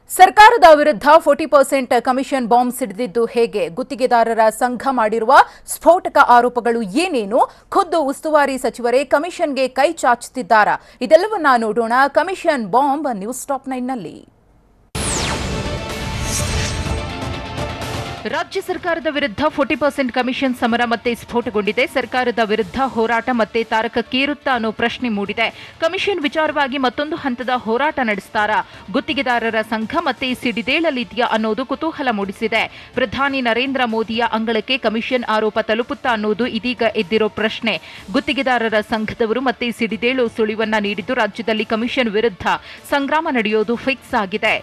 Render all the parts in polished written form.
ಸರ್ಕಾರದ ವಿರುದ್ಧ 40% commission bomb ಸಿಡಿದಿದ್ದು ಹೇಗೆ? ಗುತ್ತಿಗೆದಾರರ ಸಂಘ ಮಾಡಿರುವ ಸ್ಫೋಟಕ ಆರೋಪಗಳು ಏನೇನು? ಖುದ್ದು ಉಸ್ತುವಾರಿ ಸಚಿವರೇ ಕಮಿಷನ್ಗೆ ಕೈ ಚಾಚುತ್ತಿದ್ದಾರಾ? ಇದೆಲ್ಲವನ್ನ ನೋಡೋಣ ಕಮಿಷನ್ ಬಾಂಬ್ ನ್ಯೂಸ್ ಟಾಪ್ 9 ನಲ್ಲಿ. ರಾಜ್ಯ ಸರ್ಕಾರದ ವಿರುದ್ಧ 40% ಕಮಿಷನ್ ಸಮರ ಮತ್ತೆ ಸ್ಫೋಟಗೊಂಡಿದೆ. ಸರ್ಕಾರದ ವಿರುದ್ಧ ಹೋರಾಟ ಮತ್ತೆ ತಾರಕಕ್ಕೇರುತ್ತಾ ಅನ್ನೋ ಪ್ರಶ್ನೆ ಮೂಡಿದೆ. ಕಮಿಷನ್ ವಿಚಾರವಾಗಿ ಮತ್ತೊಂದು ಹಂತದ ಹೋರಾಟ ನಡೆಸ್ತಾರಾ? ಗುತ್ತಿಗೆದಾರರ ಸಂಘ ಮತ್ತೆ ಸಿಡಿದೇಳಲಿದೆಯಾ ಅನ್ನೋದು ಕುತೂಹಲ ಮೂಡಿಸಿದೆ. ಪ್ರಧಾನಿ ನರೇಂದ್ರ ಮೋದಿಯ ಅಂಗಳಕ್ಕೆ ಕಮಿಷನ್ ಆರೋಪ ತಲುಪುತ್ತಾ ಅನ್ನೋದು ಇದೀಗ ಎದ್ದಿರೋ ಪ್ರಶ್ನೆ. ಗುತ್ತಿಗೆದಾರರ ಸಂಘದವರು ಮತ್ತೆ ಸಿಡಿದೇಳು ಸುಳಿವನ್ನ ನೀಡಿದ್ದು ರಾಜ್ಯದಲ್ಲಿ ಕಮಿಷನ್ ವಿರುದ್ಧ ಸಂಗ್ರಾಮ ನಡೆಯೋದು ಫಿಕ್ಸ್ ಆಗಿದೆ.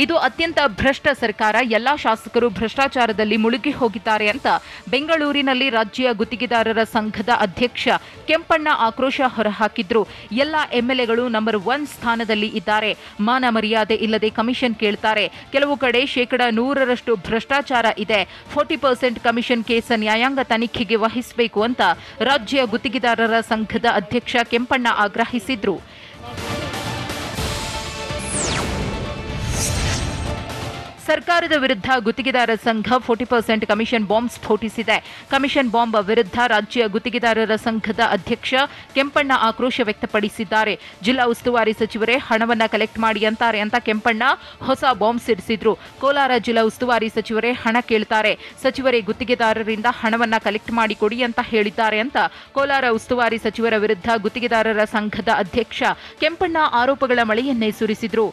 ಇದು ಅತ್ಯಂತ ಭ್ರಷ್ಟ ಸರ್ಕಾರ, ಎಲ್ಲಾ ಶಾಸಕರು ಭ್ರಷ್ಟಾಚಾರದಲ್ಲಿ ಮುಳುಗಿ ಹೋಗಿದ್ದಾರೆ ಅಂತ ಬೆಂಗಳೂರಿನಲ್ಲಿ ರಾಜ್ಯ ಗುತ್ತಿಗೆದಾರರ ಸಂಘದ ಅಧ್ಯಕ್ಷ ಕೆಂಪಣ್ಣ ಆಕ್ರೋಶ ಹೊರಹಾಕಿದ್ರು. ಎಲ್ಲಾ ಎಂಎಲ್ಎಗಳು ನಂಬರ್ 1 ಸ್ಥಾನದಲ್ಲಿ ಇದ್ದಾರೆ. ಮಾನ ಮರ್ಯಾದೆ ಇಲ್ಲದೆ ಕಮಿಷನ್ ಕೇಳ್ತಾರೆ. ಕೆಲವು ಕಡೆ 100% ಭ್ರಷ್ಟಾಚಾರ ಇದೆ. 40% ಕಮಿಷನ್ ಕೇಸ್ ನ್ಯಾಯಾಂಗ ತನಿಖೆಗೆ ವಹಿಸಬೇಕು ಅಂತ ರಾಜ್ಯ ಗುತ್ತಿಗೆದಾರರ ಸಂಘದ ಅಧ್ಯಕ್ಷ ಕೆಂಪಣ್ಣ ಆಗ್ರಹಿಸಿದ್ರು. ಸರ್ಕಾರದ ವಿರುದ್ಧ ಗುತ್ತಿಗೆದಾರರ ಸಂಘ 40% ಕಮಿಷನ್ ಬಾಂಬ್ ಸ್ಫೋಟಿಸಿದೆ. ಕಮಿಷನ್ ಬಾಂಬ್ ವಿರುದ್ಧ ರಾಜ್ಯ ಗುತ್ತಿಗೆದಾರರ ಸಂಘದ ಅಧ್ಯಕ್ಷ ಕೆಂಪಣ್ಣ ಆಕ್ರೋಶ ವ್ಯಕ್ತಪಡಿಸಿದ್ದಾರೆ. ಜಿಲ್ಲಾ ಉಸ್ತುವಾರಿ ಸಚಿವರೇ ಹಣವನ್ನ ಕಲೆಕ್ಟ್ ಮಾಡಿ ಅಂತಾರೆ ಅಂತ ಕೆಂಪಣ್ಣ ಹೊಸ ಬಾಂಬ್ ಸಿಡಿಸಿದ್ರು. ಕೋಲಾರ ಜಿಲ್ಲಾ ಉಸ್ತುವಾರಿ ಸಚಿವರೇ ಹಣ ಕೇಳ್ತಾರೆ, ಸಚಿವರೇ ಗುತ್ತಿಗೆದಾರರಿಂದ ಹಣವನ್ನ ಕಲೆಕ್ಟ್ ಮಾಡಿ ಕೊಡಿ ಅಂತ ಹೇಳಿದ್ದಾರೆ ಅಂತ ಕೋಲಾರ ಉಸ್ತುವಾರಿ ಸಚಿವರ ವಿರುದ್ಧ ಗುತ್ತಿಗೆದಾರರ ಸಂಘದ ಅಧ್ಯಕ್ಷ ಕೆಂಪಣ್ಣ ಆರೋಪಗಳ ಮಳೆಯನ್ನೇ ಸುರಿಸಿದ್ರು.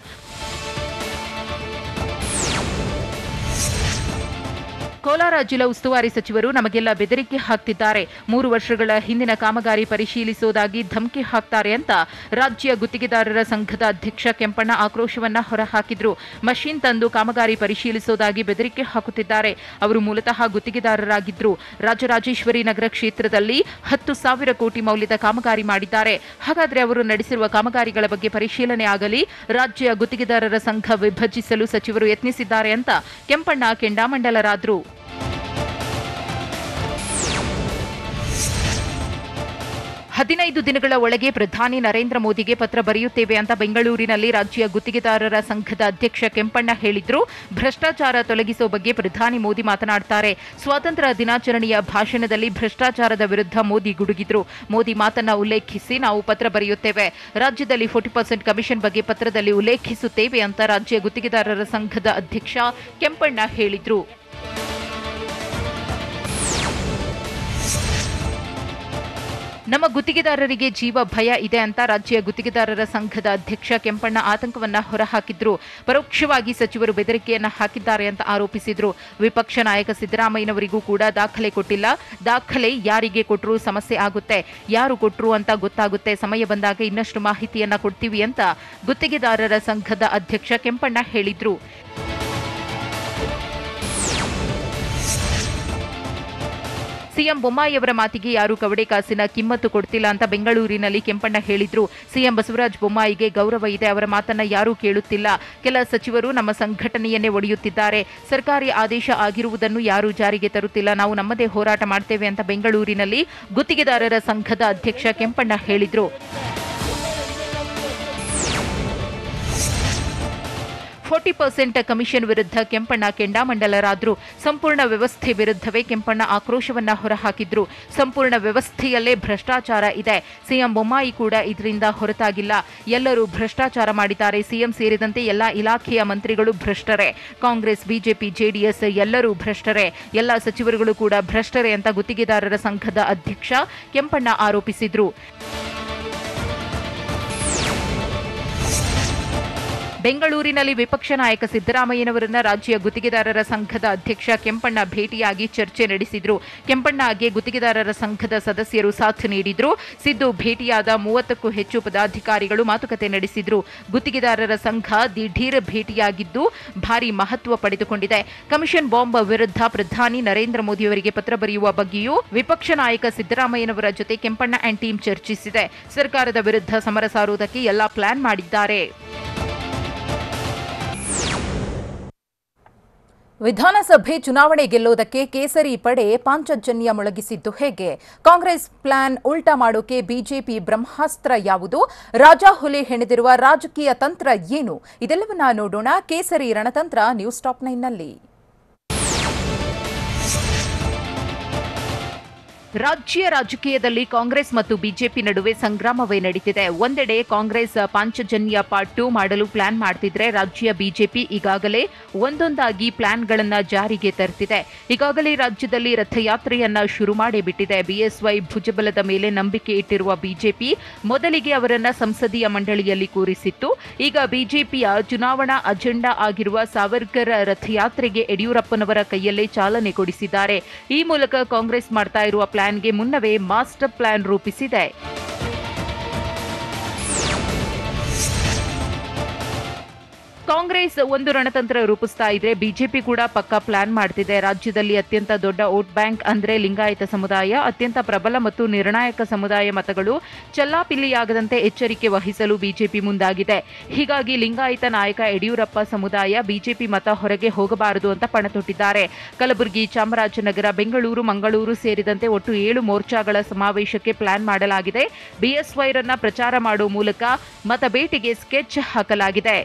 ಕೋಲಾರ ಜಿಲ್ಲಾ ಉಸ್ತುವಾರಿ ಸಚಿವರು ನಮಗೆಲ್ಲ ಬೆದರಿಕೆ ಹಾಕ್ತಿದ್ದಾರೆ, 3 ವರ್ಷಗಳ ಹಿಂದಿನ ಕಾಮಗಾರಿ ಪರಿಶೀಲಿಸುವುದಾಗಿ ಧಮಕಿ ಹಾಕ್ತಾರೆ ಅಂತ ರಾಜ್ಯ ಗುತ್ತಿಗೆದಾರರ ಸಂಘದ ಅಧ್ಯಕ್ಷ ಕೆಂಪಣ್ಣ ಆಕ್ರೋಶವನ್ನ ಹೊರಹಾಕಿದ್ರು. ಮಷೀನ್ ತಂದು ಕಾಮಗಾರಿ ಪರಿಶೀಲಿಸುವುದಾಗಿ ಬೆದರಿಕೆ ಹಾಕುತ್ತಿದ್ದಾರೆ. ಅವರು ಮೂಲತಃ ಗುತ್ತಿಗೆದಾರರಾಗಿದ್ರು. ರಾಜರಾಜೇಶ್ವರಿ ನಗರ ಕ್ಷೇತ್ರದಲ್ಲಿ 10,000 ಕೋಟಿ ಮೌಲ್ಯದ ಕಾಮಗಾರಿ ಮಾಡಿದ್ದಾರೆ. ಹಾಗಾದ್ರೆ ಅವರು ನಡೆಸಿರುವ ಕಾಮಗಾರಿಗಳ ಬಗ್ಗೆ ಪರಿಶೀಲನೆ ಆಗಲಿ, ರಾಜ್ಯ ಗುತ್ತಿಗೆದಾರರ ಸಂಘ ವಿಭಜಿಸಲು ಸಚಿವರು ಯತ್ನಿಸಿದ್ದಾರೆ ಅಂತ ಕೆಂಪಣ್ಣ ಕೆಂಡಾಮಂಡಲರಾದ್ರು. 15 ದಿನಗಳ ಒಳಗೆ ಪ್ರಧಾನಿ ನರೇಂದ್ರ ಮೋದಿಗೆ ಪತ್ರ ಬರೆಯುತ್ತೇವೆ ಅಂತ ಬೆಂಗಳೂರಿನಲ್ಲಿ ರಾಜ್ಯ ಗುತ್ತಿಗೆದಾರರ ಸಂಘದ ಅಧ್ಯಕ್ಷ ಕೆಂಪಣ್ಣ ಹೇಳಿದ್ರು. ಭ್ರಷ್ಟಾಚಾರ ತೊಲಗಿಸುವ ಬಗ್ಗೆ ಪ್ರಧಾನಿ ಮೋದಿ ಮಾತನಾಡ್ತಾರೆ. ಸ್ವಾತಂತ್ರ್ಯ ದಿನಾಚರಣೆಯ ಭಾಷಣದಲ್ಲಿ ಭ್ರಷ್ಟಾಚಾರದ ವಿರುದ್ಧ ಮೋದಿ ಗುಡುಗಿದ್ರು. ಮೋದಿ ಮಾತನ್ನ ಉಲ್ಲೇಖಿಸಿ ನಾವು ಪತ್ರ ಬರೆಯುತ್ತೇವೆ, ರಾಜ್ಯದಲ್ಲಿ 40% ಕಮಿಷನ್ ಬಗ್ಗೆ ಪತ್ರದಲ್ಲಿ ಉಲ್ಲೇಖಿಸುತ್ತೇವೆ ಅಂತ ರಾಜ್ಯ ಗುತ್ತಿಗೆದಾರರ ಸಂಘದ ಅಧ್ಯಕ್ಷ ಕೆಂಪಣ್ಣ ಹೇಳಿದ್ರು. ನಮ್ಮ ಗುತ್ತಿಗೆದಾರರಿಗೆ ಜೀವ ಭಯ ಇದೆ ಅಂತ ರಾಜ್ಯ ಗುತ್ತಿಗೆದಾರರ ಸಂಘದ ಅಧ್ಯಕ್ಷ ಕೆಂಪಣ್ಣ ಆತಂಕವನ್ನ ಹೊರಹಾಕಿದ್ರು. ಪರೋಕ್ಷವಾಗಿ ಸಚಿವರು ಬೆದರಿಕೆಯನ್ನ ಹಾಕಿದ್ದಾರೆ ಅಂತ ಆರೋಪಿಸಿದ್ರು. ವಿಪಕ್ಷ ನಾಯಕ ಸಿದ್ದರಾಮಯ್ಯನವರಿಗೂ ಕೂಡ ದಾಖಲೆ ಕೊಟ್ಟಿಲ್ಲ. ದಾಖಲೆ ಯಾರಿಗೆ ಕೊಟ್ಟರೂ ಸಮಸ್ಯೆ ಆಗುತ್ತೆ, ಯಾರು ಕೊಟ್ಟರು ಅಂತ ಗೊತ್ತಾಗುತ್ತೆ, ಸಮಯ ಬಂದಾಗ ಇನ್ನಷ್ಟು ಮಾಹಿತಿಯನ್ನ ಕೊಡ್ತೀವಿ ಅಂತ ಗುತ್ತಿಗೆದಾರರ ಸಂಘದ ಅಧ್ಯಕ್ಷ ಕೆಂಪಣ್ಣ ಹೇಳಿದ್ರು. ಸಿಎಂ ಬೊಮ್ಮಾಯಿಯವರ ಮಾತಿಗೆ ಯಾರು ಕವಡೆ ಕಾಸಿನ ಕಿಮ್ಮತ್ತು ಕೊಡ್ತಿಲ್ಲ ಅಂತ ಬೆಂಗಳೂರಿನಲ್ಲಿ ಕೆಂಪಣ್ಣ ಹೇಳಿದ್ರು. ಸಿಎಂ ಬಸವರಾಜ ಬೊಮ್ಮಾಯಿಗೆ ಗೌರವ ಇದೆ, ಅವರ ಮಾತನ್ನ ಯಾರೂ ಕೇಳುತ್ತಿಲ್ಲ. ಕೆಲ ಸಚಿವರು ನಮ್ಮ ಸಂಘಟನೆಯನ್ನೇ ಒಡೆಯುತ್ತಿದ್ದಾರೆ. ಸರ್ಕಾರಿ ಆದೇಶ ಆಗಿರುವುದನ್ನು ಯಾರೂ ಜಾರಿಗೆ ತರುತ್ತಿಲ್ಲ. ನಾವು ನಮ್ಮದೇ ಹೋರಾಟ ಮಾಡ್ತೇವೆ ಅಂತ ಬೆಂಗಳೂರಿನಲ್ಲಿ ಗುತ್ತಿಗೆದಾರರ ಸಂಘದ ಅಧ್ಯಕ್ಷ ಕೆಂಪಣ್ಣ ಹೇಳಿದ್ರು. 40% ಕಮಿಷನ್ ವಿರುದ್ಧ ಕೆಂಪಣ್ಣ ಕೆಂಡಾಮಂಡಲರಾದ್ರು. ಸಂಪೂರ್ಣ ವ್ಯವಸ್ಥೆ ವಿರುದ್ಧವೇ ಕೆಂಪಣ್ಣ ಆಕ್ರೋಶವನ್ನ ಹೊರಹಾಕಿದ್ರು. ಸಂಪೂರ್ಣ ವ್ಯವಸ್ಥೆಯಲ್ಲೇ ಭ್ರಷ್ಟಾಚಾರ ಇದೆ. ಸಿಎಂ ಬೊಮ್ಮಾಯಿ ಕೂಡ ಇದರಿಂದ ಹೊರತಾಗಿಲ್ಲ. ಎಲ್ಲರೂ ಭ್ರಷ್ಟಾಚಾರ ಮಾಡಿದ್ದಾರೆ. ಸಿಎಂ ಸೇರಿದಂತೆ ಎಲ್ಲಾ ಇಲಾಖೆಯ ಮಂತ್ರಿಗಳು ಭ್ರಷ್ಟರೇ. ಕಾಂಗ್ರೆಸ್, ಬಿಜೆಪಿ, ಜೆಡಿಎಸ್ ಎಲ್ಲರೂ ಭ್ರಷ್ಟರೇ. ಎಲ್ಲಾ ಸಚಿವರುಗಳು ಕೂಡ ಭ್ರಷ್ಟರೇ ಅಂತ ಗುತ್ತಿಗೆದಾರರ ಸಂಘದ ಅಧ್ಯಕ್ಷ ಕೆಂಪಣ್ಣ ಆರೋಪಿಸಿದ್ರು. ಬೆಂಗಳೂರಿನಲ್ಲಿ ವಿಪಕ್ಷ ನಾಯಕ ಸಿದ್ದರಾಮಯ್ಯನವರನ್ನ ರಾಜ್ಯ ಗುತ್ತಿಗೆದಾರರ ಸಂಘದ ಅಧ್ಯಕ್ಷ ಕೆಂಪಣ್ಣ ಭೇಟಿಯಾಗಿ ಚರ್ಚೆ ನಡೆಸಿದ್ರು. ಕೆಂಪಣ್ಣಗೆ ಗುತ್ತಿಗೆದಾರರ ಸಂಘದ ಸದಸ್ಯರು ಸಾಥ್ ನೀಡಿದ್ರು. ಸಿದ್ದು ಭೇಟಿಯಾದ 30ಕ್ಕೂ ಹೆಚ್ಚು ಪದಾಧಿಕಾರಿಗಳು ಮಾತುಕತೆ ನಡೆಸಿದ್ರು. ಗುತ್ತಿಗೆದಾರರ ಸಂಘ ದಿಢೀರ್ ಭೇಟಿಯಾಗಿದ್ದು ಭಾರಿ ಮಹತ್ವ ಪಡೆದುಕೊಂಡಿದೆ. ಕಮಿಷನ್ ಬಾಂಬ್ ವಿರುದ್ಧ ಪ್ರಧಾನಿ ನರೇಂದ್ರ ಮೋದಿಯವರಿಗೆ ಪತ್ರ ಬರೆಯುವ ಬಗ್ಗೆಯೂ ವಿಪಕ್ಷ ನಾಯಕ ಸಿದ್ದರಾಮಯ್ಯನವರ ಜೊತೆ ಕೆಂಪಣ್ಣ ಅಂಡ್ ಟೀಮ್ ಚರ್ಚಿಸಿದೆ. ಸರ್ಕಾರದ ವಿರುದ್ಧ ಸಮರ ಸಾರುವುದಕ್ಕೆ ಎಲ್ಲಾ ಪ್ಲಾನ್ ಮಾಡಿದ್ದಾರೆ. ವಿಧಾನಸಭೆ ಚುನಾವಣೆ ಗೆಲ್ಲೋದಕ್ಕೆ ಕೇಸರಿ ಪಡೆ ಪಾಂಚಜನ್ಯ ಮೊಳಗಿಸಿದ್ದು ಹೇಗೆ? ಕಾಂಗ್ರೆಸ್ ಪ್ಲಾನ್ ಉಲ್ಟಾ ಮಾಡೋಕೆ ಬಿಜೆಪಿ ಬ್ರಹ್ಮಾಸ್ತ್ರ ಯಾವುದು? ರಾಜಾಹುಲಿ ಹೆಣೆದಿರುವ ರಾಜಕೀಯ ತಂತ್ರ ಏನು? ಇದೆಲ್ಲವನ್ನ ನೋಡೋಣ ಕೇಸರಿ ರಣತಂತ್ರ ನ್ಯೂಸ್ ಟಾಪ್ 9ನಲ್ಲಿ. ರಾಜ್ಯ ರಾಜಕೀಯದಲ್ಲಿ ಕಾಂಗ್ರೆಸ್ ಮತ್ತು ಬಿಜೆಪಿ ನಡುವೆ ಸಂಗ್ರಾಮವೇ ನಡೀತಿದೆ. ಒಂದೆಡೆ ಕಾಂಗ್ರೆಸ್ ಪಾಂಚಜನ್ಯ ಪಾರ್ಟ್ 2 ಮಾಡಲು ಪ್ಲಾನ್ ಮಾಡ್ತಿದ್ರೆ, ರಾಜ್ಯ ಬಿಜೆಪಿ ಈಗಾಗಲೇ ಒಂದೊಂದಾಗಿ ಪ್ಲಾನ್ಗಳನ್ನ ಜಾರಿಗೆ ತರ್ತಿದೆ. ಈಗಾಗಲೇ ರಾಜ್ಯದಲ್ಲಿ ರಥಯಾತ್ರೆಯನ್ನ ಶುರು ಮಾಡಿ ಬಿಟ್ಟಿದೆ. ಬಿಎಸ್ವೈ ಭುಜಬಲದ ಮೇಲೆ ನಂಬಿಕೆ ಇಟ್ಟಿರುವ ಬಿಜೆಪಿ ಮೊದಲಿಗೆ ಅವರನ್ನ ಸಂಸದೀಯ ಮಂಡಳಿಯಲ್ಲಿ ಕೂರಿಸಿತ್ತು. ಈಗ ಬಿಜೆಪಿಯ ಚುನಾವಣಾ ಅಜೆಂಡಾ ಆಗಿರುವ ಸಾವರ್ಕರ್ ರಥಯಾತ್ರೆಗೆ ಯಡಿಯೂರಪ್ಪನವರ ಕೈಯಲ್ಲೇ ಚಾಲನೆ ಕೊಡಿಸಿದ್ದಾರೆ. ಈ ಮೂಲಕ ಕಾಂಗ್ರೆಸ್ ಮಾಡ್ತಾ ಇರುವ ಪ್ಲಾನ್ಗೆ ಮುನ್ನವೇ ಮಾಸ್ಟರ್ ಪ್ಲಾನ್ ರೂಪಿಸಿದೆ. ಕಾಂಗ್ರೆಸ್ ಒಂದು ರಣತಂತ್ರ ರೂಪಿಸ್ತಾ ಇದ್ರೆ, ಬಿಜೆಪಿ ಕೂಡ ಪಕ್ಕಾ ಪ್ಲಾನ್ ಮಾಡ್ತಿದೆ. ರಾಜ್ಯದಲ್ಲಿ ಅತ್ಯಂತ ದೊಡ್ಡ ವೋಟ್ ಬ್ಯಾಂಕ್ ಅಂದ್ರೆ ಲಿಂಗಾಯತ ಸಮುದಾಯ. ಅತ್ಯಂತ ಪ್ರಬಲ ಮತ್ತು ನಿರ್ಣಾಯಕ ಸಮುದಾಯ ಮತಗಳು ಚೆಲ್ಲಾಪಿಲ್ಲಿಯಾಗದಂತೆ ಎಚ್ಚರಿಕೆ ವಹಿಸಲು ಬಿಜೆಪಿ ಮುಂದಾಗಿದೆ. ಹೀಗಾಗಿ ಲಿಂಗಾಯತ ನಾಯಕ ಯಡಿಯೂರಪ್ಪ ಸಮುದಾಯ ಬಿಜೆಪಿ ಮತ ಹೊರಗೆ ಹೋಗಬಾರದು ಅಂತ ಪಣತೊಟ್ಟಿದ್ದಾರೆ. ಕಲಬುರಗಿ, ಚಾಮರಾಜನಗರ, ಬೆಂಗಳೂರು, ಮಂಗಳೂರು ಸೇರಿದಂತೆ ಒಟ್ಟು 7 ಮೋರ್ಚಾಗಳ ಸಮಾವೇಶಕ್ಕೆ ಪ್ಲಾನ್ ಮಾಡಲಾಗಿದೆ. ಬಿಎಸ್ವೈರನ್ನ ಪ್ರಚಾರ ಮಾಡುವ ಮೂಲಕ ಮತಬೇಟೆಗೆ ಸ್ಕೆಚ್ ಹಾಕಲಾಗಿದೆ.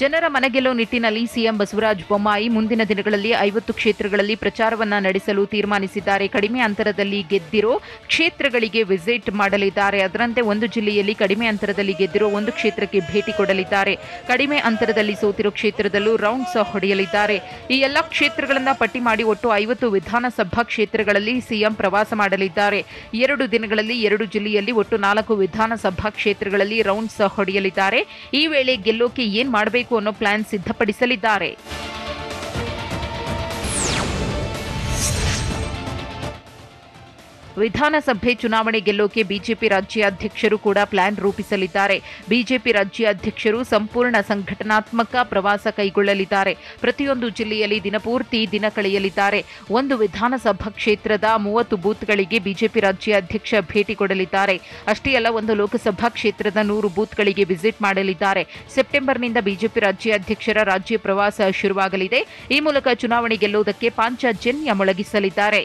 ಜನರ ಮನಗೆಲ್ಲೋ ನಿಟ್ಟಿನಲ್ಲಿ ಸಿಎಂ ಬಸವರಾಜ ಬೊಮ್ಮಾಯಿ ಮುಂದಿನ ದಿನಗಳಲ್ಲಿ 50 ಕ್ಷೇತ್ರಗಳಲ್ಲಿ ಪ್ರಚಾರವನ್ನ ನಡೆಸಲು ತೀರ್ಮಾನಿಸಿದ್ದಾರೆ. ಕಡಿಮೆ ಅಂತರದಲ್ಲಿ ಗೆದ್ದಿರೋ ಕ್ಷೇತ್ರಗಳಿಗೆ ವಿಸಿಟ್ ಮಾಡಲಿದ್ದಾರೆ. ಅದರಂತೆ ಒಂದು ಜಿಲ್ಲೆಯಲ್ಲಿ ಕಡಿಮೆ ಅಂತರದಲ್ಲಿ ಗೆದ್ದಿರೋ ಒಂದು ಕ್ಷೇತ್ರಕ್ಕೆ ಭೇಟಿ ಕೊಡಲಿದ್ದಾರೆ. ಕಡಿಮೆ ಅಂತರದಲ್ಲಿ ಸೋತಿರೋ ಕ್ಷೇತ್ರದಲ್ಲೂ ರೌಂಡ್ಸ್ ಹೊಡೆಯಲಿದ್ದಾರೆ. ಈ ಎಲ್ಲ ಕ್ಷೇತ್ರಗಳನ್ನ ಪಟ್ಟಿ ಮಾಡಿ ಒಟ್ಟು 50 ವಿಧಾನಸಭಾ ಕ್ಷೇತ್ರಗಳಲ್ಲಿ ಸಿಎಂ ಪ್ರವಾಸ ಮಾಡಲಿದ್ದಾರೆ. 2 ದಿನಗಳಲ್ಲಿ 2 ಜಿಲ್ಲೆಯಲ್ಲಿ ಒಟ್ಟು 4 ವಿಧಾನಸಭಾ ಕ್ಷೇತ್ರಗಳಲ್ಲಿ ರೌಂಡ್ಸ್ ಹೊಡೆಯಲಿದ್ದಾರೆ. ಈ ವೇಳೆ ಗೆಲ್ಲೋಕೆ ಏನ್ ಮಾಡಬೇಕು ಅನ್ನೋ ಪ್ಲಾನ್ ಸಿದ್ಧಪಡಿಸಲಿದ್ದಾರೆ. ವಿಧಾನಸಭೆ ಚುನಾವಣೆ ಗೆಲ್ಲೋಕೆ ಬಿಜೆಪಿ ರಾಜ್ಯಾಧ್ಯಕ್ಷರು ಕೂಡ ಪ್ಲಾನ್ ರೂಪಿಸಲಿದ್ದಾರೆ. ಬಿಜೆಪಿ ರಾಜ್ಯಾಧ್ಯಕ್ಷರು ಸಂಪೂರ್ಣ ಸಂಘಟನಾತ್ಮಕ ಪ್ರವಾಸ ಕೈಗೊಳ್ಳಲಿದ್ದಾರೆ. ಪ್ರತಿಯೊಂದು ಜಿಲ್ಲೆಯಲ್ಲಿ ದಿನಪೂರ್ತಿ ದಿನ ಕಳೆಯಲಿದ್ದಾರೆ. ಒಂದು ವಿಧಾನಸಭಾ ಕ್ಷೇತ್ರದ 30 ಬೂತ್ಗಳಿಗೆ ಬಿಜೆಪಿ ರಾಜ್ಯಾಧ್ಯಕ್ಷ ಭೇಟಿ ಕೊಡಲಿದ್ದಾರೆ. ಅಷ್ಟೇ ಅಲ್ಲ, ಒಂದು ಲೋಕಸಭಾ ಕ್ಷೇತ್ರದ 100 ಬೂತ್ಗಳಿಗೆ ವಿಸಿಟ್ ಮಾಡಲಿದ್ದಾರೆ. ಸೆಪ್ಟೆಂಬರ್ನಿಂದ ಬಿಜೆಪಿ ರಾಜ್ಯಾಧ್ಯಕ್ಷರ ರಾಜ್ಯ ಪ್ರವಾಸ ಶುರುವಾಗಲಿದೆ. ಈ ಮೂಲಕ ಚುನಾವಣೆ ಗೆಲ್ಲುವುದಕ್ಕೆ ಪಾಂಚಜನ್ಯ ಮೊಳಗಿಸಲಿದ್ದಾರೆ.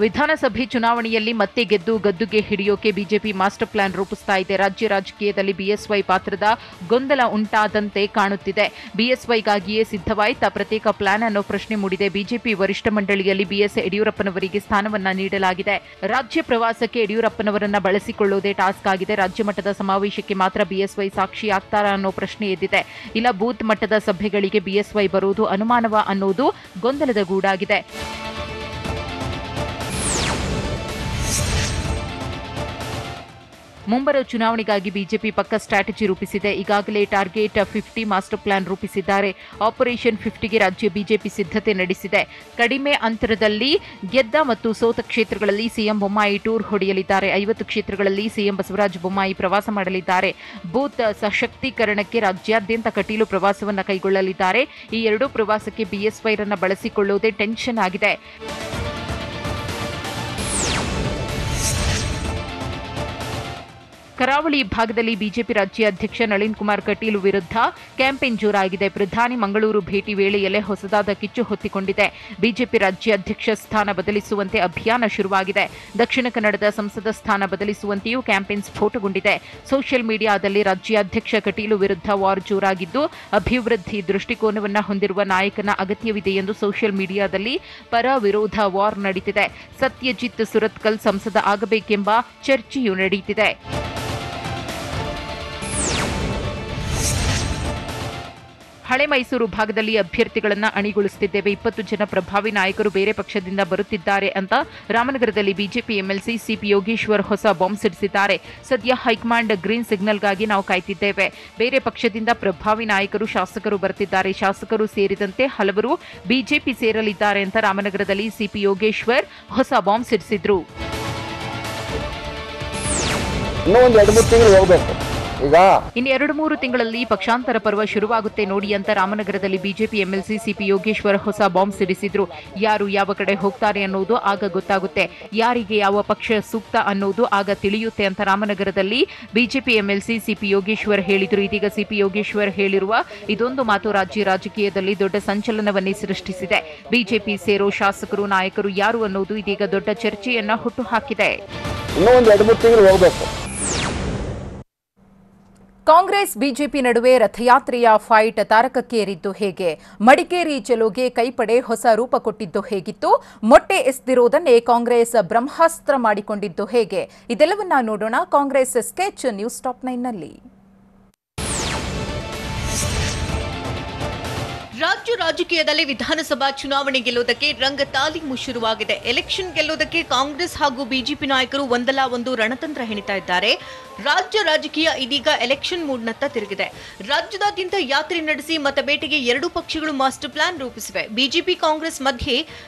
ವಿಧಾನಸಭೆ ಚುನಾವಣೆಯಲ್ಲಿ ಮತ್ತೆ ಗೆದ್ದು ಗದ್ದುಗೆ ಹಿಡಿಯೋಕೆ ಬಿಜೆಪಿ ಮಾಸ್ಟರ್ ಪ್ಲಾನ್ ರೂಪಿಸ್ತಾ ಇದೆ. ರಾಜ್ಯ ರಾಜಕೀಯದಲ್ಲಿ ಬಿಎಸ್ವೈ ಪಾತ್ರದ ಗೊಂದಲ ಉಂಟಾದಂತೆ ಕಾಣುತ್ತಿದೆ. ಬಿಎಸ್ವೈಗಾಗಿಯೇ ಸಿದ್ಧವಾಯ್ತಾ ಪ್ರತ್ಯೇಕ ಪ್ಲಾನ್ ಅನ್ನೋ ಪ್ರಶ್ನೆ ಮೂಡಿದೆ. ಬಿಜೆಪಿ ವರಿಷ್ಠ ಮಂಡಳಿಯಲ್ಲಿ ಬಿಎಸ್ ಯಡಿಯೂರಪ್ಪನವರಿಗೆ ಸ್ಥಾನವನ್ನ ನೀಡಲಾಗಿದೆ. ರಾಜ್ಯ ಪ್ರವಾಸಕ್ಕೆ ಯಡಿಯೂರಪ್ಪನವರನ್ನ ಬಳಸಿಕೊಳ್ಳುವುದೇ ಟಾಸ್ಕ್ ಆಗಿದೆ. ರಾಜ್ಯ ಮಟ್ಟದ ಸಮಾವೇಶಕ್ಕೆ ಮಾತ್ರ ಬಿಎಸ್ವೈ ಸಾಕ್ಷಿಯಾಗ್ತಾರಾ ಅನ್ನೋ ಪ್ರಶ್ನೆ ಎದ್ದಿದೆ. ಇಲ್ಲ ಬೂತ್ ಮಟ್ಟದ ಸಭೆಗಳಿಗೆ ಬಿಎಸ್ವೈ ಬರುವುದು ಅನುಮಾನವ ಅನ್ನೋದು ಗೊಂದಲದ ಗೂಡಾಗಿದೆ. ಮುಂಬರುವ ಚುನಾವಣೆಗಾಗಿ ಬಿಜೆಪಿ ಪಕ್ಕ ಸ್ಟ್ರಾಟಜಿ ರೂಪಿಸಿದೆ. ಈಗಾಗಲೇ ಟಾರ್ಗೆಟ್ 50 ಮಾಸ್ಟರ್ ಪ್ಲಾನ್ ರೂಪಿಸಿದ್ದಾರೆ. ಆಪರೇಷನ್ 50ಗೆ ರಾಜ್ಯ ಬಿಜೆಪಿ ಸಿದ್ಧತೆ ನಡೆಸಿದೆ. ಕಡಿಮೆ ಅಂತರದಲ್ಲಿ ಗೆದ್ದ ಮತ್ತು ಸೋತ ಕ್ಷೇತ್ರಗಳಲ್ಲಿ ಸಿಎಂ ಬೊಮ್ಮಾಯಿ ಟೂರ್ ಹೊಡೆಯಲಿದ್ದಾರೆ. 50 ಕ್ಷೇತ್ರಗಳಲ್ಲಿ ಸಿಎಂ ಬಸವರಾಜ ಬೊಮ್ಮಾಯಿ ಪ್ರವಾಸ ಮಾಡಲಿದ್ದಾರೆ. ಬೂತ್ ಸಶಕ್ತೀಕರಣಕ್ಕೆ ರಾಜ್ಯಾದ್ಯಂತ ಕಟೀಲು ಪ್ರವಾಸವನ್ನು ಕೈಗೊಳ್ಳಲಿದ್ದಾರೆ. ಈ ಎರಡೂ ಪ್ರವಾಸಕ್ಕೆ ಬಿಎಸ್ವೈರನ್ನ ಬಳಸಿಕೊಳ್ಳುವುದೇ ಟೆನ್ಷನ್ ಆಗಿದೆ. ಕರಾವಳಿ ಭಾಗದಲ್ಲಿ ಬಿಜೆಪಿ ರಾಜ್ಯಾಧ್ಯಕ್ಷ ನಳಿನ್ ಕುಮಾರ್ ಕಟೀಲ್ ವಿರುದ್ಧ ಕ್ಯಾಂಪೇನ್ ಜೋರಾಗಿದೆ. ಪ್ರಧಾನಿ ಮಂಗಳೂರು ಭೇಟಿ ವೇಳೆಯಲ್ಲೇ ಹೊಸದಾದ ಕಿಚ್ಚು ಹೊತ್ತಿಕೊಂಡಿದೆ. ಬಿಜೆಪಿ ರಾಜ್ಯಾಧ್ಯಕ್ಷ ಸ್ಥಾನ ಬದಲಿಸುವಂತೆ ಅಭಿಯಾನ ಶುರುವಾಗಿದೆ. ದಕ್ಷಿಣ ಕನ್ನಡದ ಸಂಸದ ಸ್ಥಾನ ಬದಲಿಸುವಂತೆಯೂ ಕ್ಯಾಂಪೇನ್ ಸ್ಫೋಟಗೊಂಡಿದೆ. ಸೋಷಿಯಲ್ ಮೀಡಿಯಾದಲ್ಲಿ ರಾಜ್ಯಾಧ್ಯಕ್ಷ ಕಟೀಲು ವಿರುದ್ಧ ವಾರ್ ಜೋರಾಗಿದ್ದು, ಅಭಿವೃದ್ಧಿ ದೃಷ್ಟಿಕೋನವನ್ನು ಹೊಂದಿರುವ ನಾಯಕನ ಅಗತ್ಯವಿದೆ ಎಂದು ಸೋಷಿಯಲ್ ಮೀಡಿಯಾದಲ್ಲಿ ಪರ ವಿರೋಧ ವಾರ್ ನಡೀತಿದೆ. ಸತ್ಯಜಿತ್ ಸುರತ್ಕಲ್ ಸಂಸದ ಆಗಬೇಕೆಂಬ ಚರ್ಚೆಯೂ ನಡೆಯುತ್ತಿದೆ. ಹಳೆ ಮೈಸೂರು ಭಾಗದಲ್ಲಿ ಅಭ್ಯರ್ಥಿಗಳನ್ನು ಅಣಿಗೊಳಿಸುತ್ತಿದ್ದೇವೆ. 20 ಜನ ಪ್ರಭಾವಿ ನಾಯಕರು ಬೇರೆ ಪಕ್ಷದಿಂದ ಬರುತ್ತಿದ್ದಾರೆ ಅಂತ ರಾಮನಗರದಲ್ಲಿ ಬಿಜೆಪಿ ಎಂಎಲ್ಸಿ ಸಿಪಿ ಯೋಗೇಶ್ವರ್ ಹೊಸ ಬಾಂಬ್ ಸಿಡಿಸಿದ್ದಾರೆ. ಸದ್ಯ ಹೈಕಮಾಂಡ್ ಗ್ರೀನ್ ಸಿಗ್ನಲ್ಗಾಗಿ ನಾವು ಕಾಯ್ತಿದ್ದೇವೆ. ಬೇರೆ ಪಕ್ಷದಿಂದ ಪ್ರಭಾವಿ ನಾಯಕರು ಶಾಸಕರು ಬರುತ್ತಿದ್ದಾರೆ. ಶಾಸಕರು ಸೇರಿದಂತೆ ಹಲವರು ಬಿಜೆಪಿ ಸೇರಲಿದ್ದಾರೆ ಅಂತ ರಾಮನಗರದಲ್ಲಿ ಸಿಪಿ ಯೋಗೇಶ್ವರ್ ಹೊಸ ಬಾಂಬ್ ಸಿಡಿಸಿದ್ರು. ಇನ್ನೂ ಒಂದು 2-3 ತಿಂಗಳು ಹೋಗಬೇಕು. ಈಗ ಇನ್ನು 2-3 ತಿಂಗಳಲ್ಲಿ ಪಕ್ಷಾಂತರ ಪರ್ವ ಶುರುವಾಗುತ್ತೆ ನೋಡಿ ಅಂತ ರಾಮನಗರದಲ್ಲಿ ಬಿಜೆಪಿ ಎಂಎಲ್ಸಿ ಸಿಪಿ ಯೋಗೇಶ್ವರ್ ಹೊಸ ಬಾಂಬ್ ಸಿಡಿಸಿದ್ರು. ಯಾರು ಯಾವ ಕಡೆ ಹೋಗ್ತಾರೆ ಅನ್ನೋದು ಆಗ ಗೊತ್ತಾಗುತ್ತೆ, ಯಾರಿಗೆ ಯಾವ ಪಕ್ಷ ಸೂಕ್ತ ಅನ್ನೋದು ಆಗ ತಿಳಿಯುತ್ತೆ ಅಂತ ರಾಮನಗರದಲ್ಲಿ ಬಿಜೆಪಿ ಎಂಎಲ್ಸಿ ಸಿಪಿ ಯೋಗೇಶ್ವರ್ ಹೇಳಿದ್ರು. ಇದೀಗ ಸಿಪಿ ಯೋಗೇಶ್ವರ್ ಹೇಳಿರುವ ಇದೊಂದು ಮಾತು ರಾಜ್ಯ ರಾಜಕೀಯದಲ್ಲಿ ದೊಡ್ಡ ಸಂಚಲನವನ್ನೇ ಸೃಷ್ಟಿಸಿದೆ. ಬಿಜೆಪಿ ಸೇರೋ ಶಾಸಕರು ನಾಯಕರು ಯಾರು ಅನ್ನೋದು ಇದೀಗ ದೊಡ್ಡ ಚರ್ಚೆಯನ್ನ ಹುಟ್ಟುಹಾಕಿದೆ. ಇನ್ನೂ ಒಂದು 2-3 ತಿಂಗಳು ಹೋಗಬೇಕು. ಕಾಂಗ್ರೆಸ್ ಬಿಜೆಪಿ ನಡುವೆ ರಥಯಾತ್ರೆಯ ಫೈಟ್ ತಾರಕಕ್ಕೇರಿದ್ದು ಹೇಗೆ? ಮಡಿಕೇರಿ ಚಲೋಗೆ ಕೈಪಡೆ ಹೊಸ ರೂಪ ಕೊಟ್ಟಿದ್ದು ಹೇಗಿತ್ತು? ಮೊಟ್ಟೆ ಎಸೆದಿರುವುದನ್ನೇ ಕಾಂಗ್ರೆಸ್ ಬ್ರಹ್ಮಾಸ್ತ್ರ ಮಾಡಿಕೊಂಡಿದ್ದು ಹೇಗೆ? ಇದೆಲ್ಲವನ್ನ ನೋಡೋಣ ಕಾಂಗ್ರೆಸ್ ಸ್ಕೆಚ್ ನ್ಯೂಸ್ ಟಾಪ್ 9ನಲ್ಲಿ. ರಾಜ್ಯ ರಾಜಕೀಯದಲ್ಲಿ ವಿಧಾನಸಭಾ ಚುನಾವಣೆ ಗೆಲ್ಲುವುದಕ್ಕೆ ರಂಗ ತಾಲೀಮು ಶುರುವಾಗಿದೆ. ಎಲೆಕ್ಷನ್ ಗೆಲ್ಲುವುದಕ್ಕೆ ಕಾಂಗ್ರೆಸ್ ಹಾಗೂ ಬಿಜೆಪಿ ನಾಯಕರು ಒಂದಲ್ಲ ಒಂದು ರಣತಂತ್ರ ಹೆಣಿತಾ ಇದ್ದಾರೆ. ರಾಜ್ಯ ರಾಜಕೀಯ ಇದೀಗ ಎಲೆಕ್ಷನ್ ಮೂಡ್ನತ್ತ ತಿರುಗಿದೆ. ರಾಜ್ಯದಾದ್ಯಂತ ಯಾತ್ರೆ ನಡೆಸಿ ಮತಬೇಟೆಗೆ ಎರಡೂ ಪಕ್ಷಗಳು ಮಾಸ್ಟರ್ ಪ್ಲಾನ್ ರೂಪಿಸಿವೆ. ಬಿಜೆಪಿ ಕಾಂಗ್ರೆಸ್ ಮಧ್ಯೆ